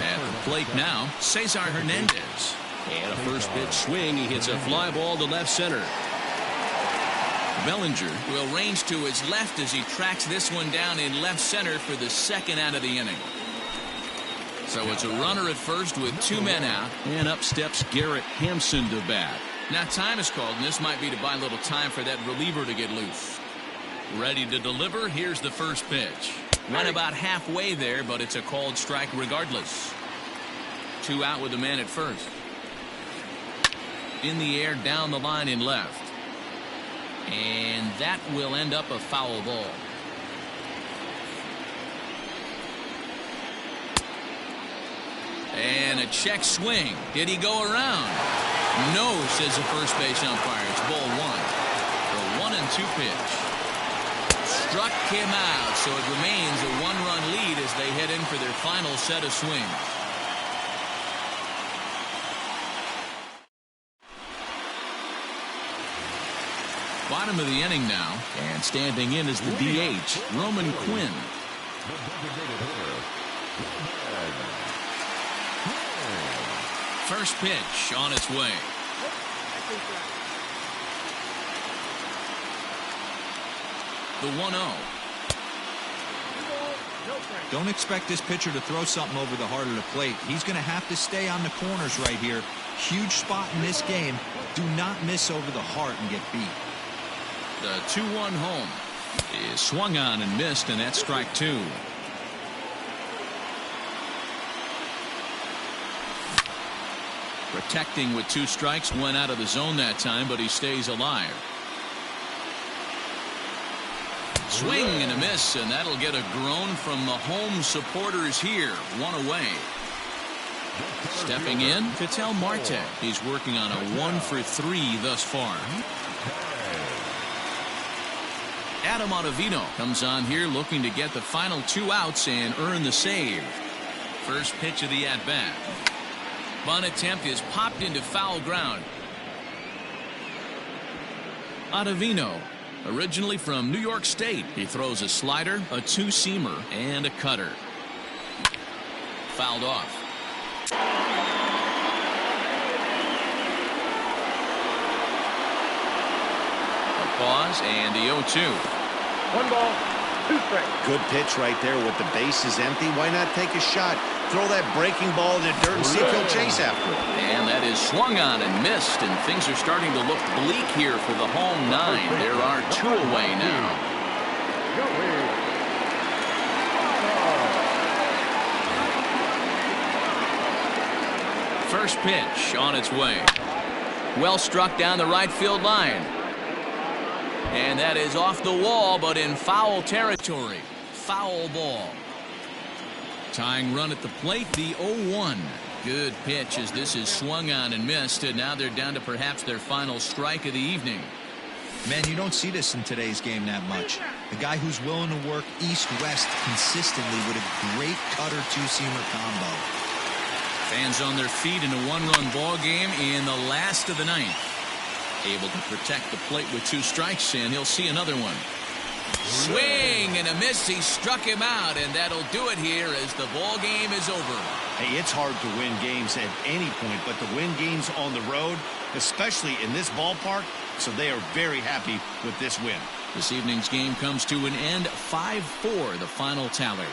At the plate now, Cesar Hernandez. And a first pitch swing. He hits a fly ball to left center. Bellinger will range to his left as he tracks this one down in left center for the second out of the inning. So it's a runner at first with 2 men out, and up steps Garrett Hampson to bat. Now time is called, and this might be to buy a little time for that reliever to get loose. Ready to deliver. Here's the first pitch. Went about halfway there, but it's a called strike regardless. 2 out with the man at first. In the air, down the line in left. And that will end up a foul ball. And a check swing. Did he go around? No, says the first base umpire. It's ball 1. The 1-2 pitch. Struck him out, so it remains a 1-run lead as they head in for their final set of swings. Bottom of the inning now, and standing in is the DH, Roman Quinn. First pitch on its way. The 1-0. Don't expect this pitcher to throw something over the heart of the plate. He's going to have to stay on the corners right here. Huge spot in this game. Do not miss over the heart and get beat. The 2-1 home is swung on and missed, and that's strike 2. Protecting with 2 strikes, went out of the zone that time, but he stays alive. Swing and a miss, and that'll get a groan from the home supporters here. 1 away. Stepping in, Ketel Marte. He's working on a 1-for-3 thus far. Adam Ottavino comes on here looking to get the final 2 outs and earn the save. First pitch of the at-bat. Bunt attempt is popped into foul ground. Ottavino, originally from New York State. He throws a slider, a 2-seamer, and a cutter. Fouled off. A pause and the 0-2. 1 ball, 2 strikes. Good pitch right there with the bases empty. Why not take a shot? Throw that breaking ball in the dirt and see if he'll chase after it. And that is swung on and missed, and things are starting to look bleak here for the home 9. There are 2 away now. First pitch on its way. Well struck down the right field line. And that is off the wall, but in foul territory. Foul ball. Tying run at the plate, the 0-1. Good pitch as this is swung on and missed, and now they're down to perhaps their final strike of the evening. Man, you don't see this in today's game that much. A guy who's willing to work east-west consistently with a great cutter 2-seamer combo. Fans on their feet in a 1-run ball game in the last of the 9th. Able to protect the plate with 2 strikes, and he'll see another one. Swing and a miss. He struck him out, and that'll do it here as the ball game is over. Hey, it's hard to win games at any point, but to win games on the road, especially in this ballpark, so they are very happy with this win. This evening's game comes to an end 5-4, the final tally.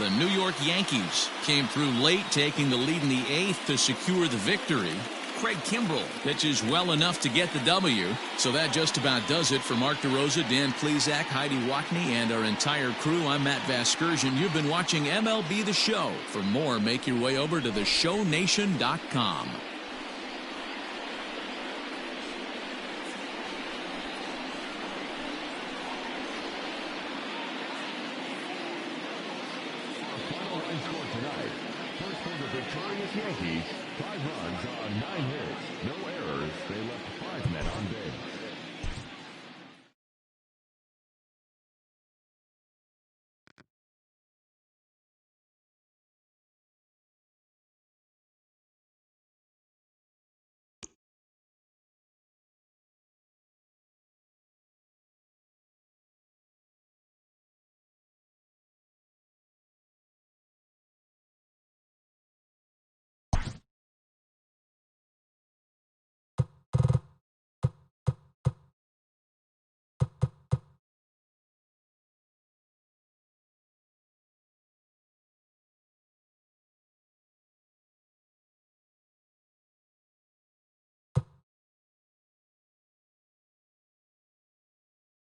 The New York Yankees came through late, taking the lead in the 8th to secure the victory. Craig Kimbrell pitches well enough to get the W. So that just about does it for Mark DeRosa, Dan Plesac, Heidi Watney, and our entire crew. I'm Matt Vasgersian. You've been watching MLB The Show. For more, make your way over to theshownation.com. Tonight, first for the victorious Yankees, 5 runs on 9 hits, no errors. They left